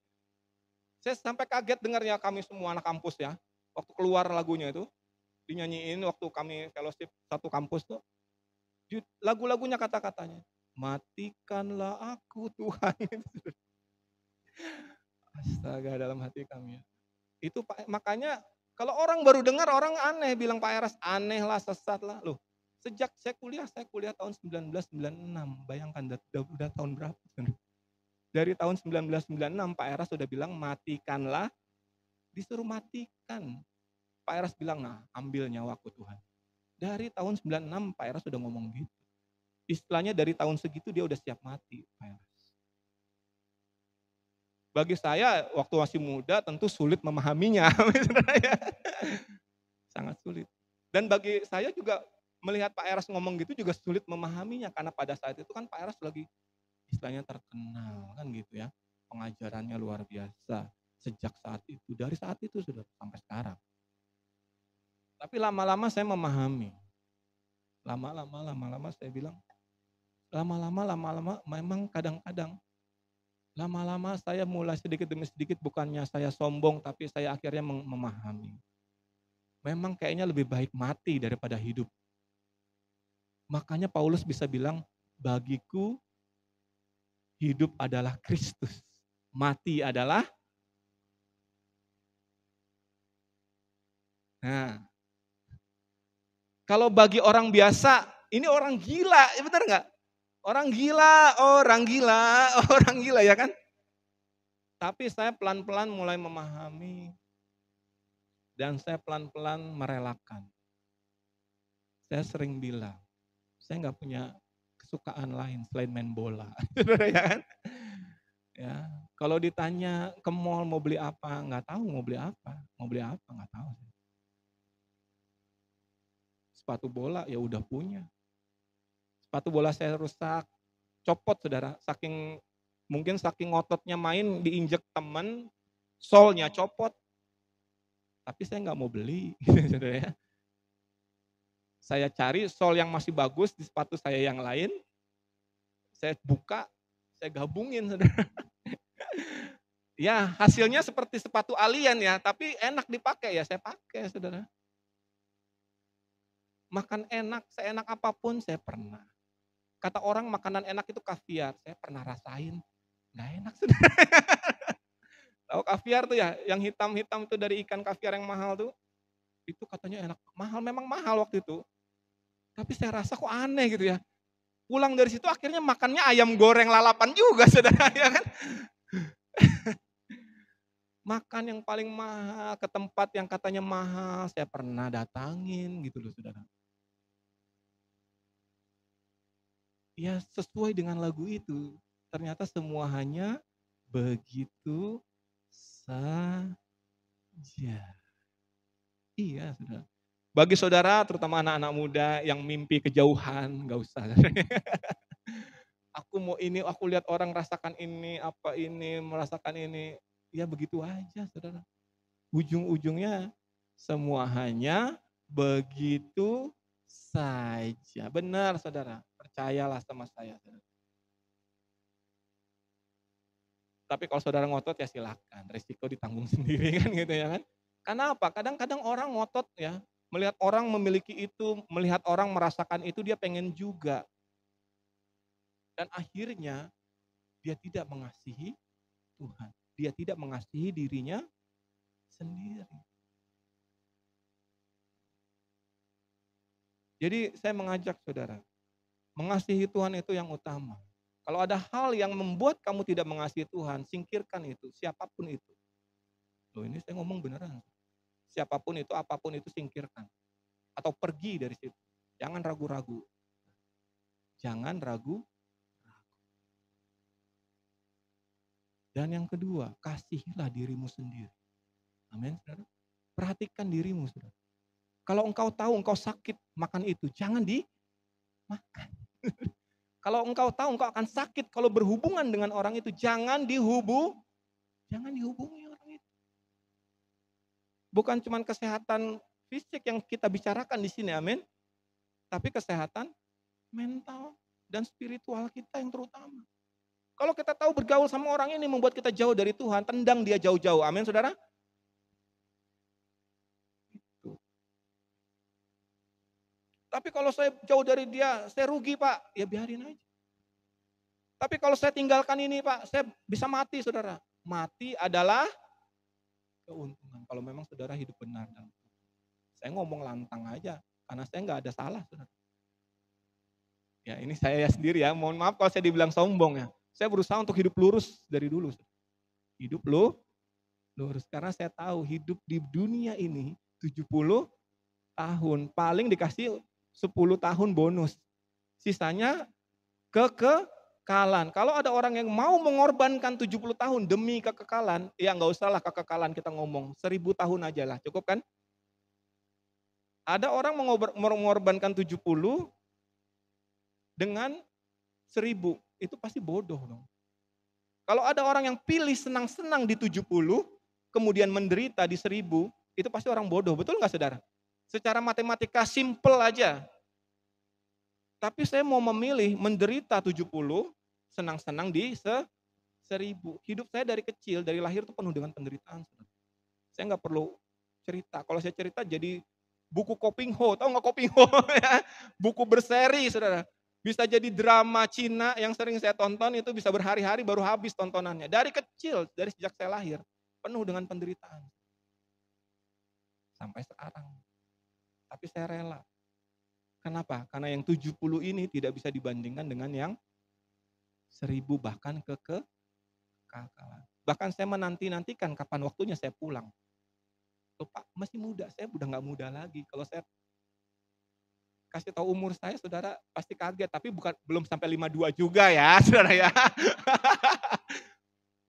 A: Saya sampai kaget dengarnya kami semua anak kampus ya. Waktu keluar lagunya itu, dinyanyiin waktu kami fellowship satu kampus tuh. Lagu-lagunya kata-katanya. Matikanlah aku Tuhan. Astaga dalam hati kami. Itu makanya kalau orang baru dengar orang aneh bilang Pak Eras aneh lah sesat lah. Loh sejak saya kuliah tahun 1996. Bayangkan udah tahun berapa? Dari tahun 1996 Pak Eras sudah bilang matikanlah. Disuruh matikan. Pak Eras bilang nah ambil nyawaku Tuhan. Dari tahun 96 Pak Eras sudah ngomong gitu. Istilahnya dari tahun segitu dia udah siap mati Pak Eras. Bagi saya waktu masih muda tentu sulit memahaminya. Sangat sulit. Dan bagi saya juga melihat Pak Eras ngomong gitu juga sulit memahaminya. Karena pada saat itu kan Pak Eras lagi istilahnya terkenal kan gitu ya. Pengajarannya luar biasa. Sejak saat itu, dari saat itu sudah sampai sekarang. Tapi lama-lama saya memahami. Lama-lama saya bilang, lama-lama memang kadang-kadang. Lama-lama saya mulai sedikit demi sedikit bukannya saya sombong tapi saya akhirnya memahami. Memang kayaknya lebih baik mati daripada hidup. Makanya Paulus bisa bilang, bagiku hidup adalah Kristus. Mati adalah. Nah, kalau bagi orang biasa, ini orang gila, ya benar nggak? Orang gila ya kan? Tapi saya pelan-pelan mulai memahami dan saya pelan-pelan merelakan. Saya sering bilang, saya nggak punya kesukaan lain selain main bola, ya kan? Ya, kalau ditanya ke mall mau beli apa, nggak tahu mau beli apa nggak tahu. Sepatu bola ya udah punya. Sepatu bola saya rusak, copot saudara, mungkin saking ngototnya main diinjek temen, solnya copot, tapi saya nggak mau beli, gitu saudara ya. Saya cari sol yang masih bagus di sepatu saya yang lain, saya buka, saya gabungin saudara. Ya hasilnya seperti sepatu alien ya, tapi enak dipakai ya saya pakai saudara. Makan enak, seenak apapun saya pernah. Kata orang makanan enak itu kaviar, saya pernah rasain, nggak enak saudara. Tahu kaviar tuh ya, yang hitam-hitam tuh dari ikan kaviar yang mahal tuh, itu katanya enak, mahal memang mahal waktu itu. Tapi saya rasa kok aneh gitu ya. Pulang dari situ akhirnya makannya ayam goreng lalapan juga saudara ya kan. Makan yang paling mahal, ke tempat yang katanya mahal, saya pernah datangin gitu loh saudara. Ya sesuai dengan lagu itu, ternyata semua hanya begitu saja. Iya saudara. Bagi saudara, terutama anak-anak muda yang mimpi kejauhan, nggak usah. Aku mau ini, aku lihat orang rasakan ini, apa ini, merasakan ini. Ya begitu aja saudara. Ujung-ujungnya semua hanya begitu saja. Benar saudara, percayalah sama saya. Saudara. Tapi kalau saudara ngotot ya silakan, risiko ditanggung sendiri kan gitu ya kan. Karena apa? Kadang-kadang orang ngotot ya, melihat orang memiliki itu, melihat orang merasakan itu dia pengen juga. Dan akhirnya dia tidak mengasihi Tuhan. Dia tidak mengasihi dirinya sendiri. Jadi saya mengajak saudara, mengasihi Tuhan itu yang utama. Kalau ada hal yang membuat kamu tidak mengasihi Tuhan, singkirkan itu, siapapun itu. Loh ini saya ngomong beneran. Siapapun itu, apapun itu singkirkan. Atau pergi dari situ. Jangan ragu-ragu. Jangan ragu. Dan yang kedua, kasihilah dirimu sendiri. Amin, saudara. Perhatikan dirimu, saudara. Kalau engkau tahu engkau sakit makan itu, jangan dimakan. Kalau engkau tahu engkau akan sakit kalau berhubungan dengan orang itu, jangan dihubungi orang itu. Bukan cuma kesehatan fisik yang kita bicarakan di sini, amin. Tapi kesehatan mental dan spiritual kita yang terutama. Kalau kita tahu bergaul sama orang ini membuat kita jauh dari Tuhan, tendang dia jauh-jauh, amin saudara. Tapi kalau saya jauh dari dia, saya rugi Pak, ya biarin aja. Tapi kalau saya tinggalkan ini Pak, saya bisa mati saudara. Mati adalah keuntungan. Kalau memang saudara hidup benar. Saya ngomong lantang aja, karena saya nggak ada salah saudara. Ya ini saya sendiri ya, mohon maaf kalau saya dibilang sombong ya. Saya berusaha untuk hidup lurus dari dulu. Hidup lurus, karena saya tahu hidup di dunia ini 70 tahun, paling dikasih 10 tahun bonus. Sisanya kekekalan. Kalau ada orang yang mau mengorbankan 70 tahun demi kekekalan, ya nggak usahlah kekekalan kita ngomong, 1000 tahun aja lah, cukup kan? Ada orang mengorbankan 70 dengan 1000, itu pasti bodoh dong. Kalau ada orang yang pilih senang-senang di 70, kemudian menderita di 1000, itu pasti orang bodoh, betul nggak saudara? Secara matematika simple aja. Tapi saya mau memilih menderita 70, senang-senang di 1000. Hidup saya dari kecil, dari lahir itu penuh dengan penderitaan. Saya nggak perlu cerita. Kalau saya cerita jadi buku Kopingho, tahu nggak Kopingho? Buku berseri, saudara. Bisa jadi drama Cina yang sering saya tonton, itu bisa berhari-hari baru habis tontonannya. Dari kecil, dari sejak saya lahir, penuh dengan penderitaan. Sampai sekarang. Tapi saya rela. Kenapa? Karena yang 70 ini tidak bisa dibandingkan dengan yang 1000, bahkan kekekalan. Bahkan saya menanti-nantikan kapan waktunya saya pulang. Loh Pak, masih muda, saya udah nggak muda lagi. Kalau saya kasih tahu umur saya, saudara pasti kaget. Tapi belum sampai 52 juga ya, saudara ya.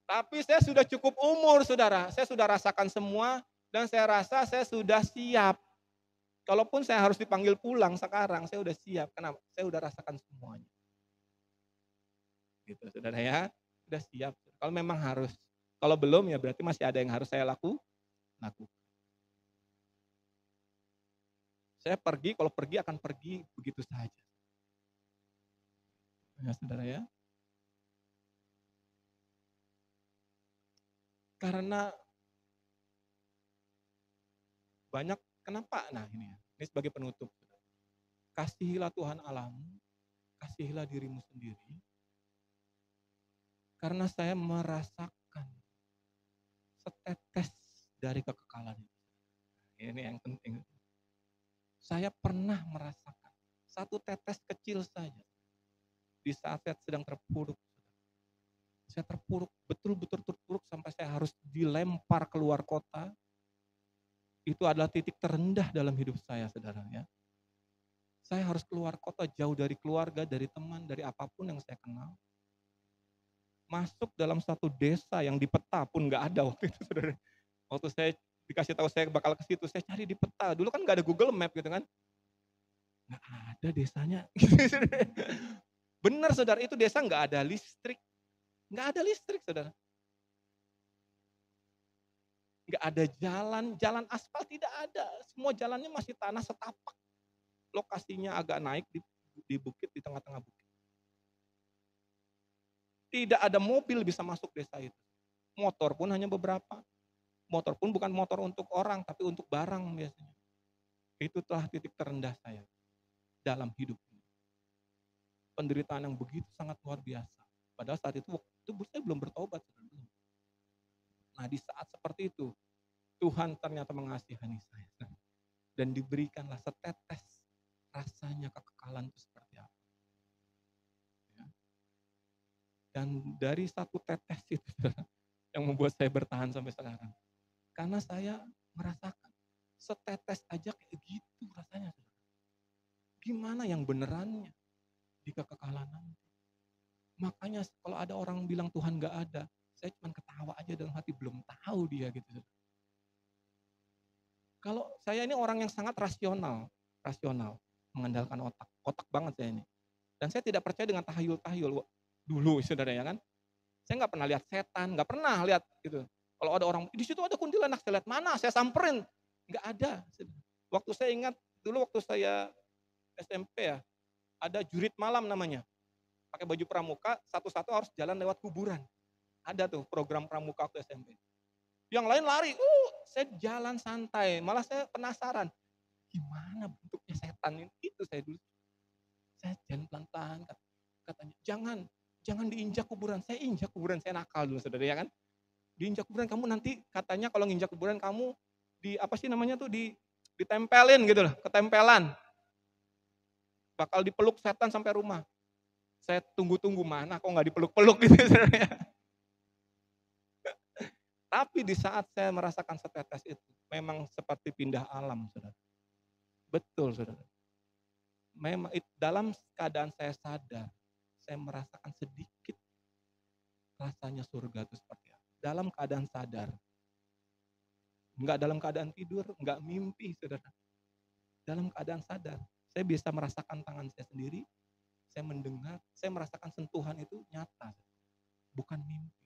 A: Tapi saya sudah cukup umur, saudara. Saya sudah rasakan semua dan saya rasa saya sudah siap. Kalaupun saya harus dipanggil pulang sekarang, saya udah siap. Kenapa? Saya udah rasakan semuanya. Gitu, saudara ya. Udah siap. Kalau memang harus. Kalau belum ya berarti masih ada yang harus saya lakukan. Saya pergi, kalau pergi akan pergi begitu saja. Ya, saudara ya. Karena banyak, kenapa? Nah ini ya, ini sebagai penutup. Kasihilah Tuhan Allahmu, kasihilah dirimu sendiri. Karena saya merasakan setetes dari kekekalan itu. Ini yang penting. Saya pernah merasakan satu tetes kecil saja di saat saya sedang terpuruk. Saya terpuruk, betul-betul terpuruk sampai saya harus dilempar keluar kota. Itu adalah titik terendah dalam hidup saya, saudara ya. Saya harus keluar kota, jauh dari keluarga, dari teman, dari apapun yang saya kenal. Masuk dalam satu desa yang di peta pun nggak ada waktu itu, saudara. Waktu saya dikasih tahu saya bakal ke situ, saya cari di peta. Dulu kan nggak ada Google Map gitu kan. Nggak ada desanya. Benar, saudara, itu desa nggak ada listrik. Nggak ada listrik, saudara. Nggak ada jalan aspal tidak ada. Semua jalannya masih tanah setapak. Lokasinya agak naik di bukit, di tengah-tengah bukit. Tidak ada mobil bisa masuk desa itu. Motor pun hanya beberapa. Motor pun bukan motor untuk orang, tapi untuk barang biasanya. Itu telah titik terendah saya dalam hidup ini. Penderitaan yang begitu sangat luar biasa. Padahal saat itu saya belum bertobat. Nah di saat seperti itu, Tuhan ternyata mengasihani saya. Dan diberikanlah setetes rasanya kekekalan itu seperti apa. Ya. Dan dari satu tetes itu yang membuat saya bertahan sampai sekarang. Karena saya merasakan setetes aja kayak gitu rasanya. Gimana yang benerannya di kekekalan nanti. Makanya kalau ada orang bilang Tuhan gak ada, saya cuma ketawa aja dalam hati, belum tahu dia gitu. Kalau saya ini orang yang sangat rasional, mengandalkan otak banget saya ini. Dan saya tidak percaya dengan tahayul-tahayul dulu, saudara ya kan. Saya nggak pernah lihat setan, nggak pernah lihat gitu. Kalau ada orang di situ ada kuntilanak, saya lihat mana, saya samperin, nggak ada. Waktu saya ingat dulu waktu saya SMP ya, ada jurit malam namanya, pakai baju pramuka, satu-satu harus jalan lewat kuburan. Ada tuh program pramuka waktu SMP. Yang lain lari, saya jalan santai, malah saya penasaran, gimana bentuknya setan ini? Itu saya dulu. Saya jalan pelan-pelan, katanya, jangan diinjak kuburan. Saya injak kuburan, saya nakal dulu, saudara ya kan. Diinjak kuburan, kamu nanti katanya kalau nginjak kuburan kamu ditempelin gitu loh, ketempelan. Bakal dipeluk setan sampai rumah. Saya tunggu-tunggu, mana kok nggak dipeluk-peluk gitu, saudara ya. Tapi di saat saya merasakan setetes itu, memang seperti pindah alam, saudara. Betul, saudara. Memang dalam keadaan saya sadar, saya merasakan sedikit rasanya surga itu seperti apa. Dalam keadaan sadar. Enggak dalam keadaan tidur, enggak mimpi, saudara. Dalam keadaan sadar. Saya bisa merasakan tangan saya sendiri, saya mendengar, saya merasakan sentuhan itu nyata. Bukan mimpi.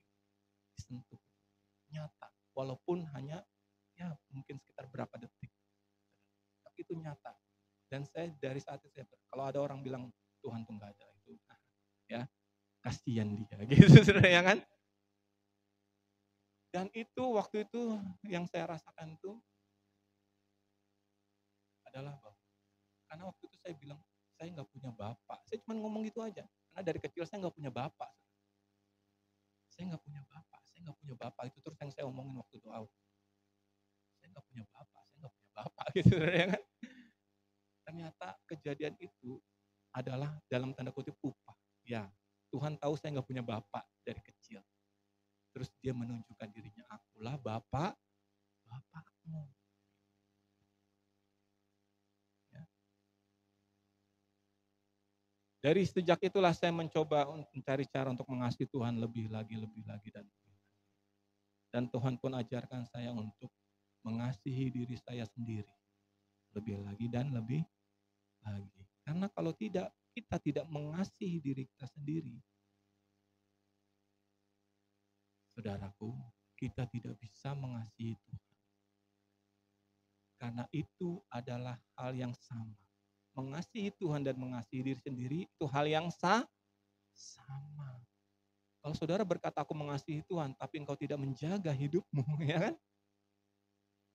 A: Disentuh. Nyata, walaupun hanya ya mungkin sekitar berapa detik, tapi itu nyata. Dan saya dari saat itu kalau ada orang bilang Tuhan tuh nggak ada, itu ya kasihan dia gitu, saudara ya kan. Dan itu waktu itu yang saya rasakan itu adalah bahwa karena waktu itu saya bilang saya nggak punya bapak, saya cuma ngomong gitu aja karena dari kecil saya nggak punya bapak. Saya nggak punya bapak, itu terus yang saya omongin waktu doa. Saya nggak punya bapak gitu ya kan. Ternyata kejadian itu adalah dalam tanda kutip upah. Ya, Tuhan tahu saya nggak punya bapak dari kecil. Terus dia menunjukkan dirinya, akulah bapakmu. Ya. Dari sejak itulah saya mencoba mencari cara untuk mengasihi Tuhan lebih lagi dan Dan Tuhan pun ajarkan saya untuk mengasihi diri saya sendiri. Lebih lagi dan lebih lagi. Karena kalau tidak, kita tidak mengasihi diri kita sendiri. Saudaraku, kita tidak bisa mengasihi Tuhan. Karena itu adalah hal yang sama. Mengasihi Tuhan dan mengasihi diri sendiri itu hal yang sama. Kalau saudara berkata aku mengasihi Tuhan, tapi engkau tidak menjaga hidupmu, ya kan?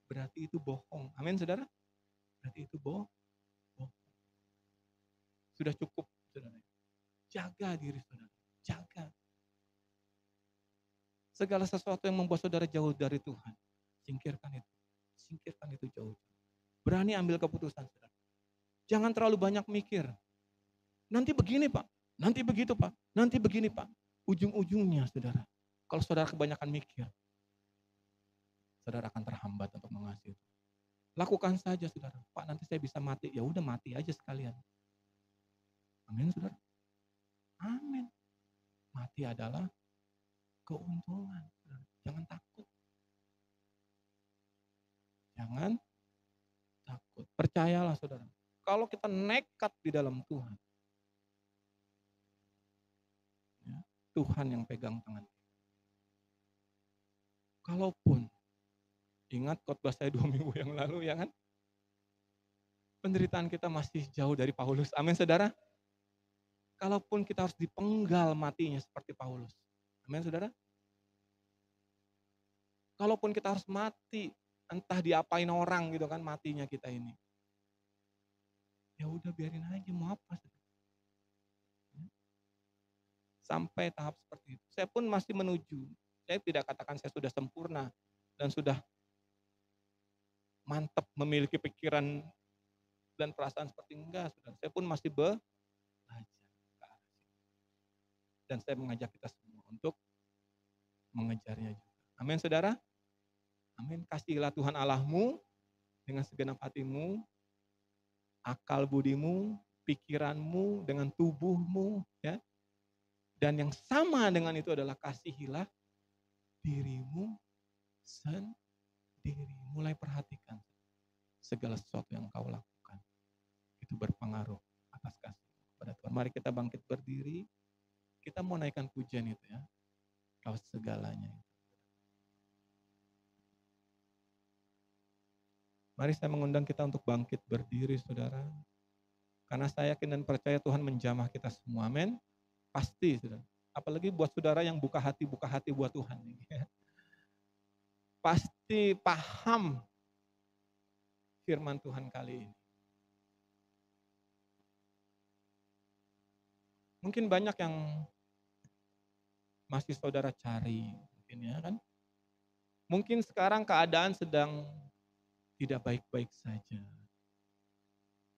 A: Berarti itu bohong. Amin, saudara? Berarti itu bohong. Sudah cukup, saudara. Jaga diri saudara. Jaga. Segala sesuatu yang membuat saudara jauh dari Tuhan, singkirkan itu. Singkirkan itu jauh. Berani ambil keputusan, saudara. Jangan terlalu banyak mikir. Nanti begini, Pak. Nanti begitu, Pak. Nanti begini, Pak. Ujung-ujungnya, saudara. Kalau saudara kebanyakan mikir, saudara akan terhambat untuk mengasihi. Lakukan saja, saudara. Pak, nanti saya bisa mati. Ya udah mati aja sekalian. Amin, saudara. Amin. Mati adalah keuntungan. Saudara. Jangan takut. Jangan takut. Percayalah, saudara. Kalau kita nekat di dalam Tuhan, ya, Tuhan yang pegang tangan. Kalaupun, ingat khotbah saya 2 minggu yang lalu, ya kan? Penderitaan kita masih jauh dari Paulus. Amin, saudara. Kalaupun kita harus dipenggal matinya seperti Paulus. Amin, saudara. Kalaupun kita harus mati, entah diapain orang gitu kan matinya kita ini. Ya udah biarin aja, mau apa, saudara. Sampai tahap seperti itu. Saya pun masih menuju. Saya tidak katakan saya sudah sempurna dan sudah mantap memiliki pikiran dan perasaan seperti enggak, saudara. Saya pun masih belajar. Dan saya mengajak kita semua untuk mengejarnya juga. Amin, saudara. Amin. Kasihilah Tuhan Allahmu dengan segenap hatimu, akal budimu, pikiranmu, dengan tubuhmu, ya. Dan yang sama dengan itu adalah kasihilah dirimu sendiri. Mulai perhatikan segala sesuatu yang kau lakukan. Itu berpengaruh atas kasih kepada Tuhan. Mari kita bangkit berdiri. Kita mau naikkan pujian itu, ya. Kau segalanya. Mari saya mengundang kita untuk bangkit berdiri, saudara. Karena saya yakin dan percaya Tuhan menjamah kita semua. Amin. Pasti, saudara. Apalagi buat saudara yang buka hati buat Tuhan. Pasti paham firman Tuhan kali ini. Mungkin banyak yang masih saudara cari, mungkin, ya kan? Mungkin sekarang keadaan sedang tidak baik-baik saja.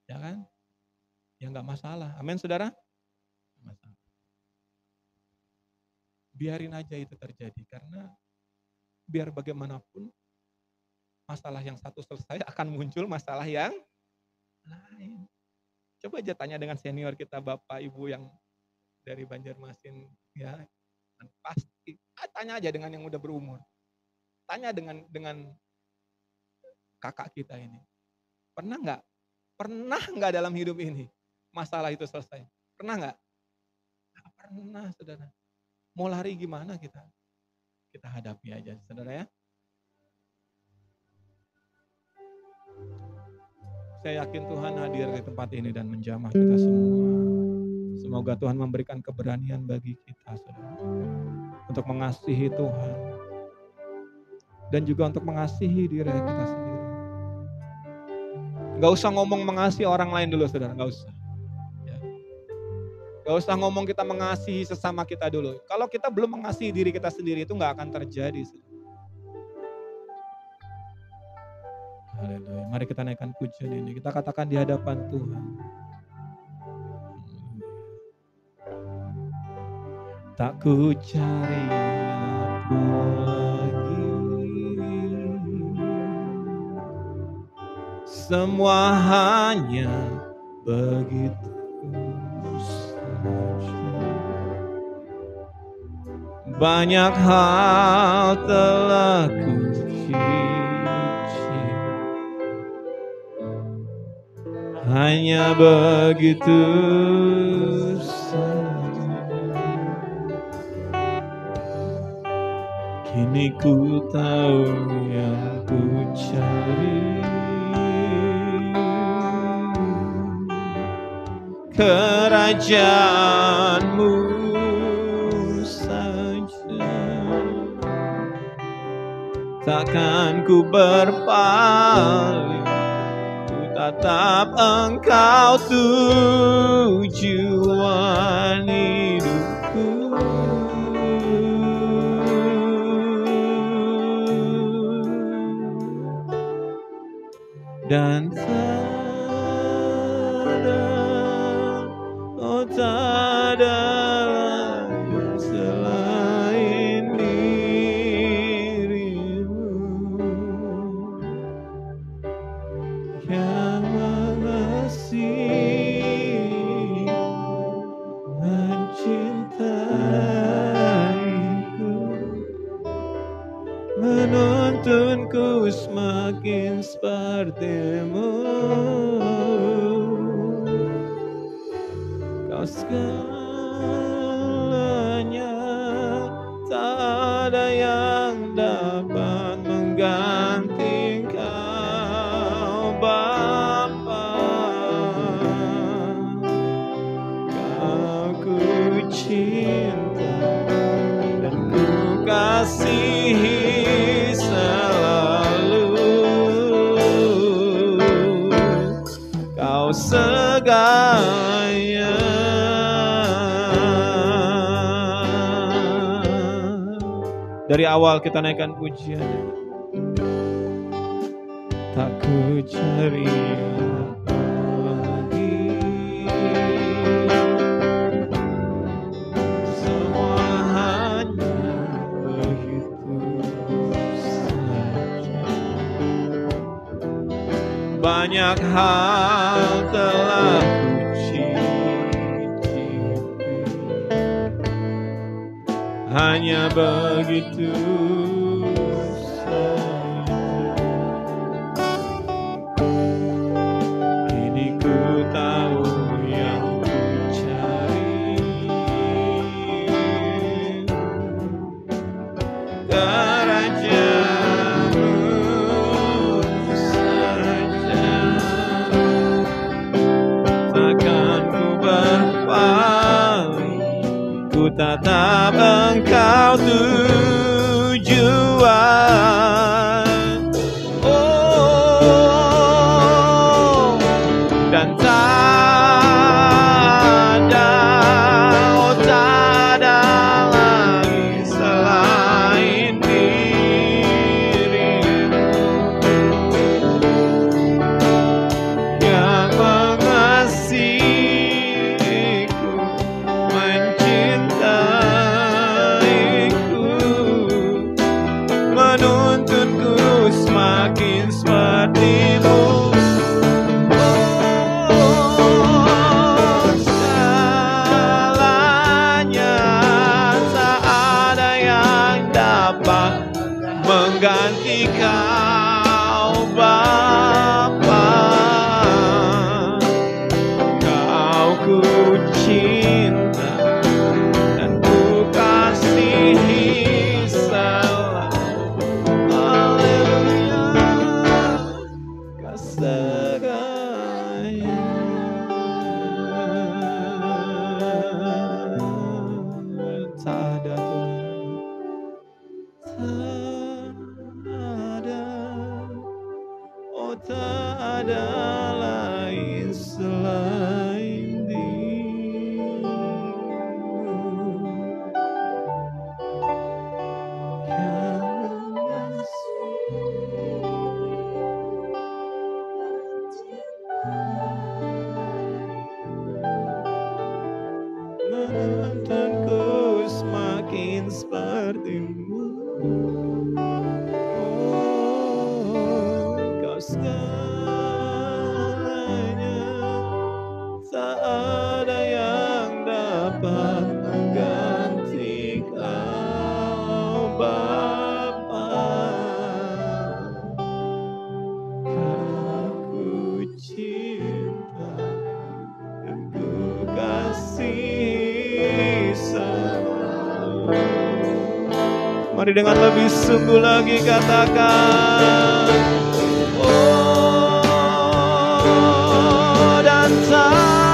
A: Ya kan? Ya enggak masalah. Amin, saudara? Masalah. Biarin aja itu terjadi, karena biar bagaimanapun masalah yang satu selesai akan muncul masalah yang lain. Coba aja tanya dengan senior kita, Bapak Ibu yang dari Banjarmasin, ya. Pasti tanya aja dengan yang udah berumur. Tanya dengan kakak kita ini. Pernah nggak dalam hidup ini masalah itu selesai? Pernah nggak? Nggak pernah, saudara. Mau lari gimana kita? Kita hadapi aja, saudara, ya. Saya yakin Tuhan hadir di tempat ini dan menjamah kita semua. Semoga Tuhan memberikan keberanian bagi kita, saudara, untuk mengasihi Tuhan dan juga untuk mengasihi diri kita sendiri. Gak usah ngomong mengasihi orang lain dulu, saudara, gak usah. Ya. Gak usah ngomong kita mengasihi sesama kita dulu. Kalau kita belum mengasihi diri kita sendiri, itu gak akan terjadi, saudara. Haleluya. Mari kita naikkan pujian ini. Kita katakan di hadapan Tuhan. Tak ku cari apa lagi, semua hanya begitu saja. Banyak hal telah ku cicip, hanya begitu saja. Kini ku tahu yang ku cari, kerajaanmu saja. Takkan ku berpaling, ku tatap Engkau tujuan hidupku. Dan tak ada lain selain dirimu yang mengasihi, mencintaiku, menuntunku semakin sepertimu. Kau segalanya, tak ada yang dapat mengganti Kau Bapa. Kau ku cinta dan ku kasihi selalu. Kau segalanya. Dari awal kita naikkan pujian. Tak ku cari apa lagi, semua hanya begitu saja. Banyak hal telah ku cicipi, hanya begitu saja. Kini ku tahu yang ku cari, kerajaanmu saja. Takkan ku berpaling, ku tatap Engkau tujuan. Oh, dan tak ada lagi selain dirimu yang mengasihiku, mencintaiku, menuntunku semakin seperti-Mu. Oh, segalanya, tak ada yang dapat mengganti Kau Bapa. Kau ku cinta dan ku kasihi selalu. Haleluya, Kau segalanya. Tak ada Tuhan, tak ada, oh tak ada lain selain Dirimu yang menuntunku semakin seperti-Mu. Oh, Kau segalanya, tak ada yang dapat mengganti Kau. Mari dengan lebih sungguh lagi katakan, oh, dan tanda.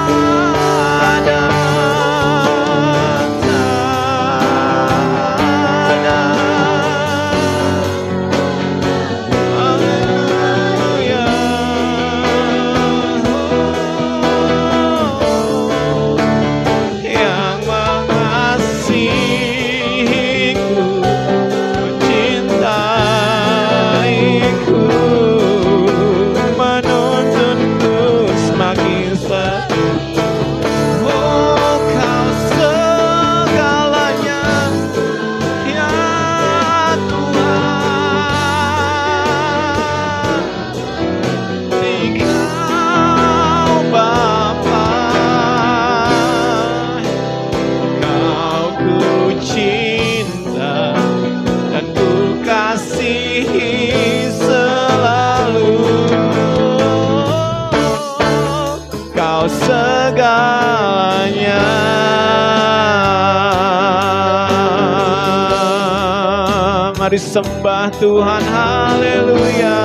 A: Mari sembah Tuhan, haleluya.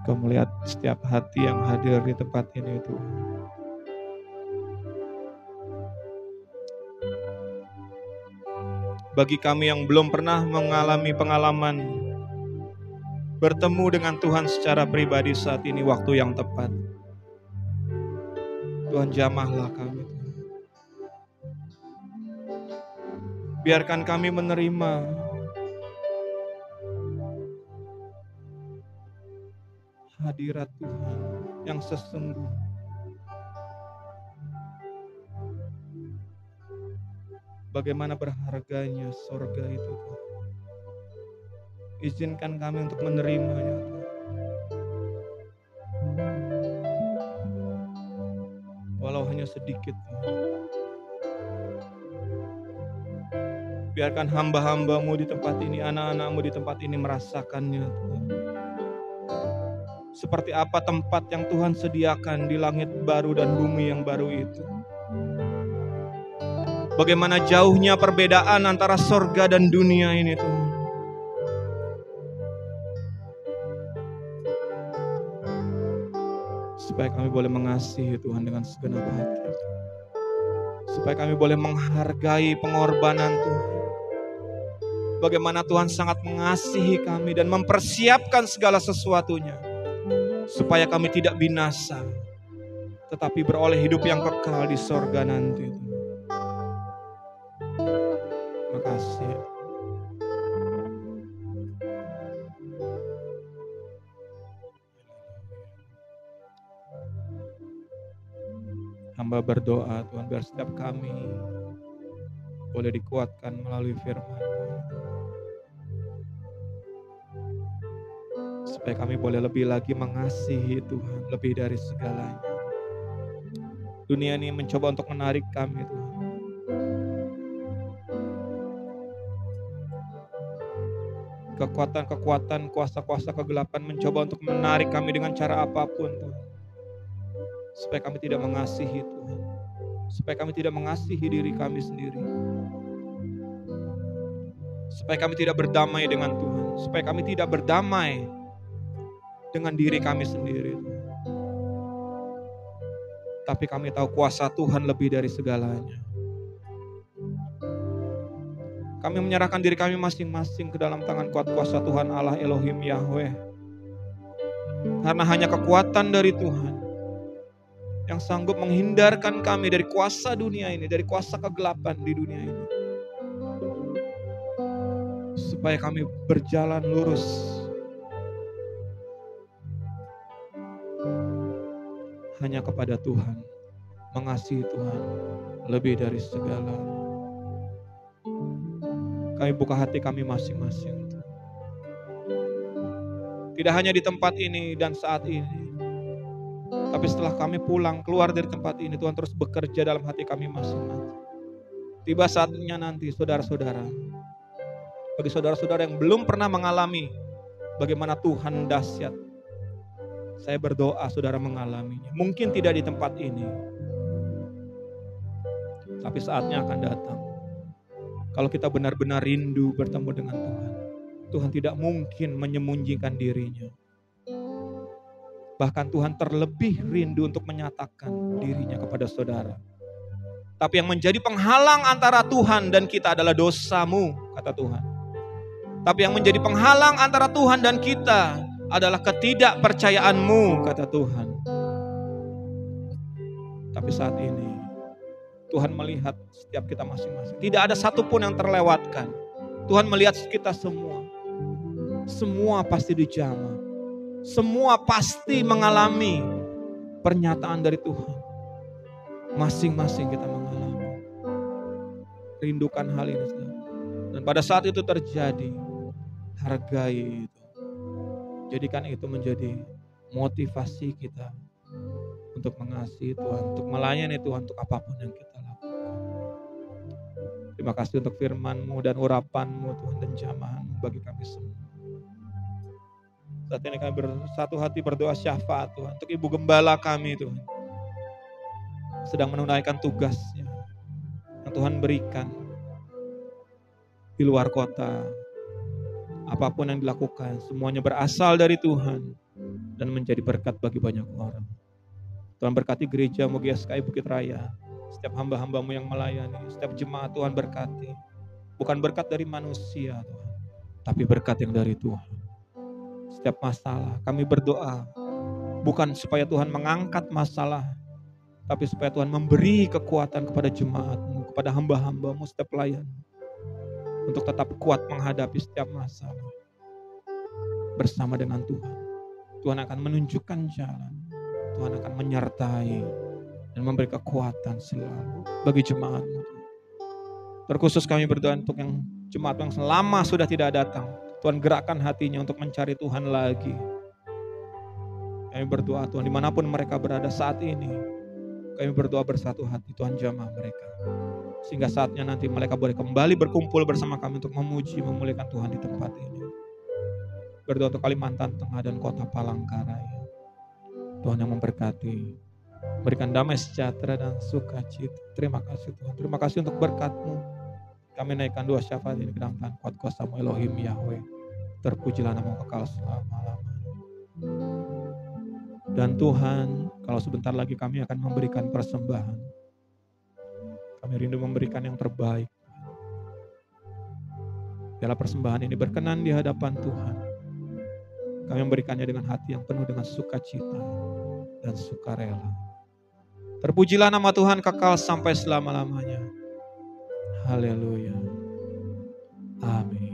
A: Kau melihat setiap hati yang hadir di tempat ini, Tuhan. Bagi kami yang belum pernah mengalami pengalaman bertemu dengan Tuhan secara pribadi, saat ini waktu yang tepat. Tuhan, jamahlah kami. Biarkan kami menerima hadirat Tuhan yang sesungguhnya. Bagaimana berharganya sorga itu, Tuhan. Izinkan kami untuk menerimanya, Tuhan. Walau hanya sedikit, Tuhan. Biarkan hamba-hambamu di tempat ini, anak-anakmu di tempat ini merasakannya, Tuhan. Seperti apa tempat yang Tuhan sediakan di langit baru dan bumi yang baru itu. Bagaimana jauhnya perbedaan antara sorga dan dunia ini, Tuhan. Supaya kami boleh mengasihi Tuhan dengan segenap hati. Supaya kami boleh menghargai pengorbanan Tuhan. Bagaimana Tuhan sangat mengasihi kami dan mempersiapkan segala sesuatunya. Supaya kami tidak binasa, tetapi beroleh hidup yang kekal di sorga nanti. Terima kasih. Hamba berdoa Tuhan biar setiap kami boleh dikuatkan melalui firman, supaya kami boleh lebih lagi mengasihi Tuhan lebih dari segalanya. Dunia ini mencoba untuk menarik kami Tuhan. Kekuatan-kekuatan, kuasa-kuasa kegelapan mencoba untuk menarik kami dengan cara apapun Tuhan. Supaya kami tidak mengasihi Tuhan. Supaya kami tidak mengasihi diri kami sendiri. Supaya kami tidak berdamai dengan Tuhan. Supaya kami tidak berdamai dengan diri kami sendiri. Tapi kami tahu kuasa Tuhan lebih dari segalanya. Kami menyerahkan diri kami masing-masing ke dalam tangan kuat kuasa Tuhan Allah Elohim Yahweh. Karena hanya kekuatan dari Tuhan yang sanggup menghindarkan kami dari kuasa dunia ini, dari kuasa kegelapan di dunia ini. Supaya kami berjalan lurus. Hanya kepada Tuhan, mengasihi Tuhan lebih dari segala. Kami buka hati kami masing-masing. Tidak hanya di tempat ini dan saat ini, tapi setelah kami pulang, keluar dari tempat ini, Tuhan terus bekerja dalam hati kami masing-masing. Tiba saatnya nanti, saudara-saudara, bagi saudara-saudara yang belum pernah mengalami bagaimana Tuhan dahsyat, saya berdoa saudara mengalaminya. Mungkin tidak di tempat ini, tapi saatnya akan datang. Kalau kita benar-benar rindu bertemu dengan Tuhan, Tuhan tidak mungkin menyembunyikan dirinya. Bahkan Tuhan terlebih rindu untuk menyatakan dirinya kepada saudara. Tapi yang menjadi penghalang antara Tuhan dan kita adalah dosamu, kata Tuhan. Tapi yang menjadi penghalang antara Tuhan dan kita adalah ketidakpercayaanmu, kata Tuhan. Tapi saat ini Tuhan melihat setiap kita masing-masing. Tidak ada satupun yang terlewatkan. Tuhan melihat kita semua. Semua pasti dijamah. Semua pasti mengalami pernyataan dari Tuhan. Masing-masing kita mengalami. Rindukan hal ini. Dan pada saat itu terjadi, hargai itu. Jadikan itu menjadi motivasi kita untuk mengasihi Tuhan, untuk melayani Tuhan, untuk apapun yang kita lakukan. Terima kasih untuk firman-Mu dan urapan-Mu Tuhan dan jamahan bagi kami semua. Saat ini kami bersatu hati berdoa syafaat Tuhan untuk Ibu Gembala kami Tuhan. Sedang menunaikan tugasnya yang Tuhan berikan di luar kota. Apapun yang dilakukan semuanya berasal dari Tuhan dan menjadi berkat bagi banyak orang. Tuhan berkati gereja GSKI Bukit Raya. Setiap hamba-hamba-Mu yang melayani, setiap jemaat Tuhan berkati. Bukan berkat dari manusia Tuhan, tapi berkat yang dari Tuhan. Setiap masalah kami berdoa bukan supaya Tuhan mengangkat masalah, tapi supaya Tuhan memberi kekuatan kepada jemaat-Mu, kepada hamba-hamba-Mu setiap pelayan, untuk tetap kuat menghadapi setiap masalah. Bersama dengan Tuhan, Tuhan akan menunjukkan jalan, Tuhan akan menyertai dan memberi kekuatan selalu bagi jemaat-Mu. Terkhusus kami berdoa untuk yang jemaat yang selama sudah tidak datang, Tuhan gerakkan hatinya untuk mencari Tuhan lagi. Kami berdoa Tuhan dimanapun mereka berada saat ini, kami berdoa bersatu hati, Tuhan jamah mereka. Sehingga saatnya nanti mereka boleh kembali berkumpul bersama kami untuk memuji, memuliakan Tuhan di tempat ini. Berdoa untuk Kalimantan Tengah dan kota Palangkaraya. Tuhan yang memberkati, berikan damai sejahtera dan sukacita. Terima kasih Tuhan, terima kasih untuk berkat-Mu. Kami naikkan doa syafaat ini ke dalam tangan kuat kuasa-Mu Elohim Yahweh. Terpujilah nama-Mu kekal selama-lamanya. Dan Tuhan, Kalau sebentar lagi kami akan memberikan persembahan, kami rindu memberikan yang terbaik. Biarlah persembahan ini berkenan di hadapan Tuhan. Kami memberikannya dengan hati yang penuh dengan sukacita dan sukarela. Terpujilah nama Tuhan kekal sampai selama-lamanya. Haleluya. Amin.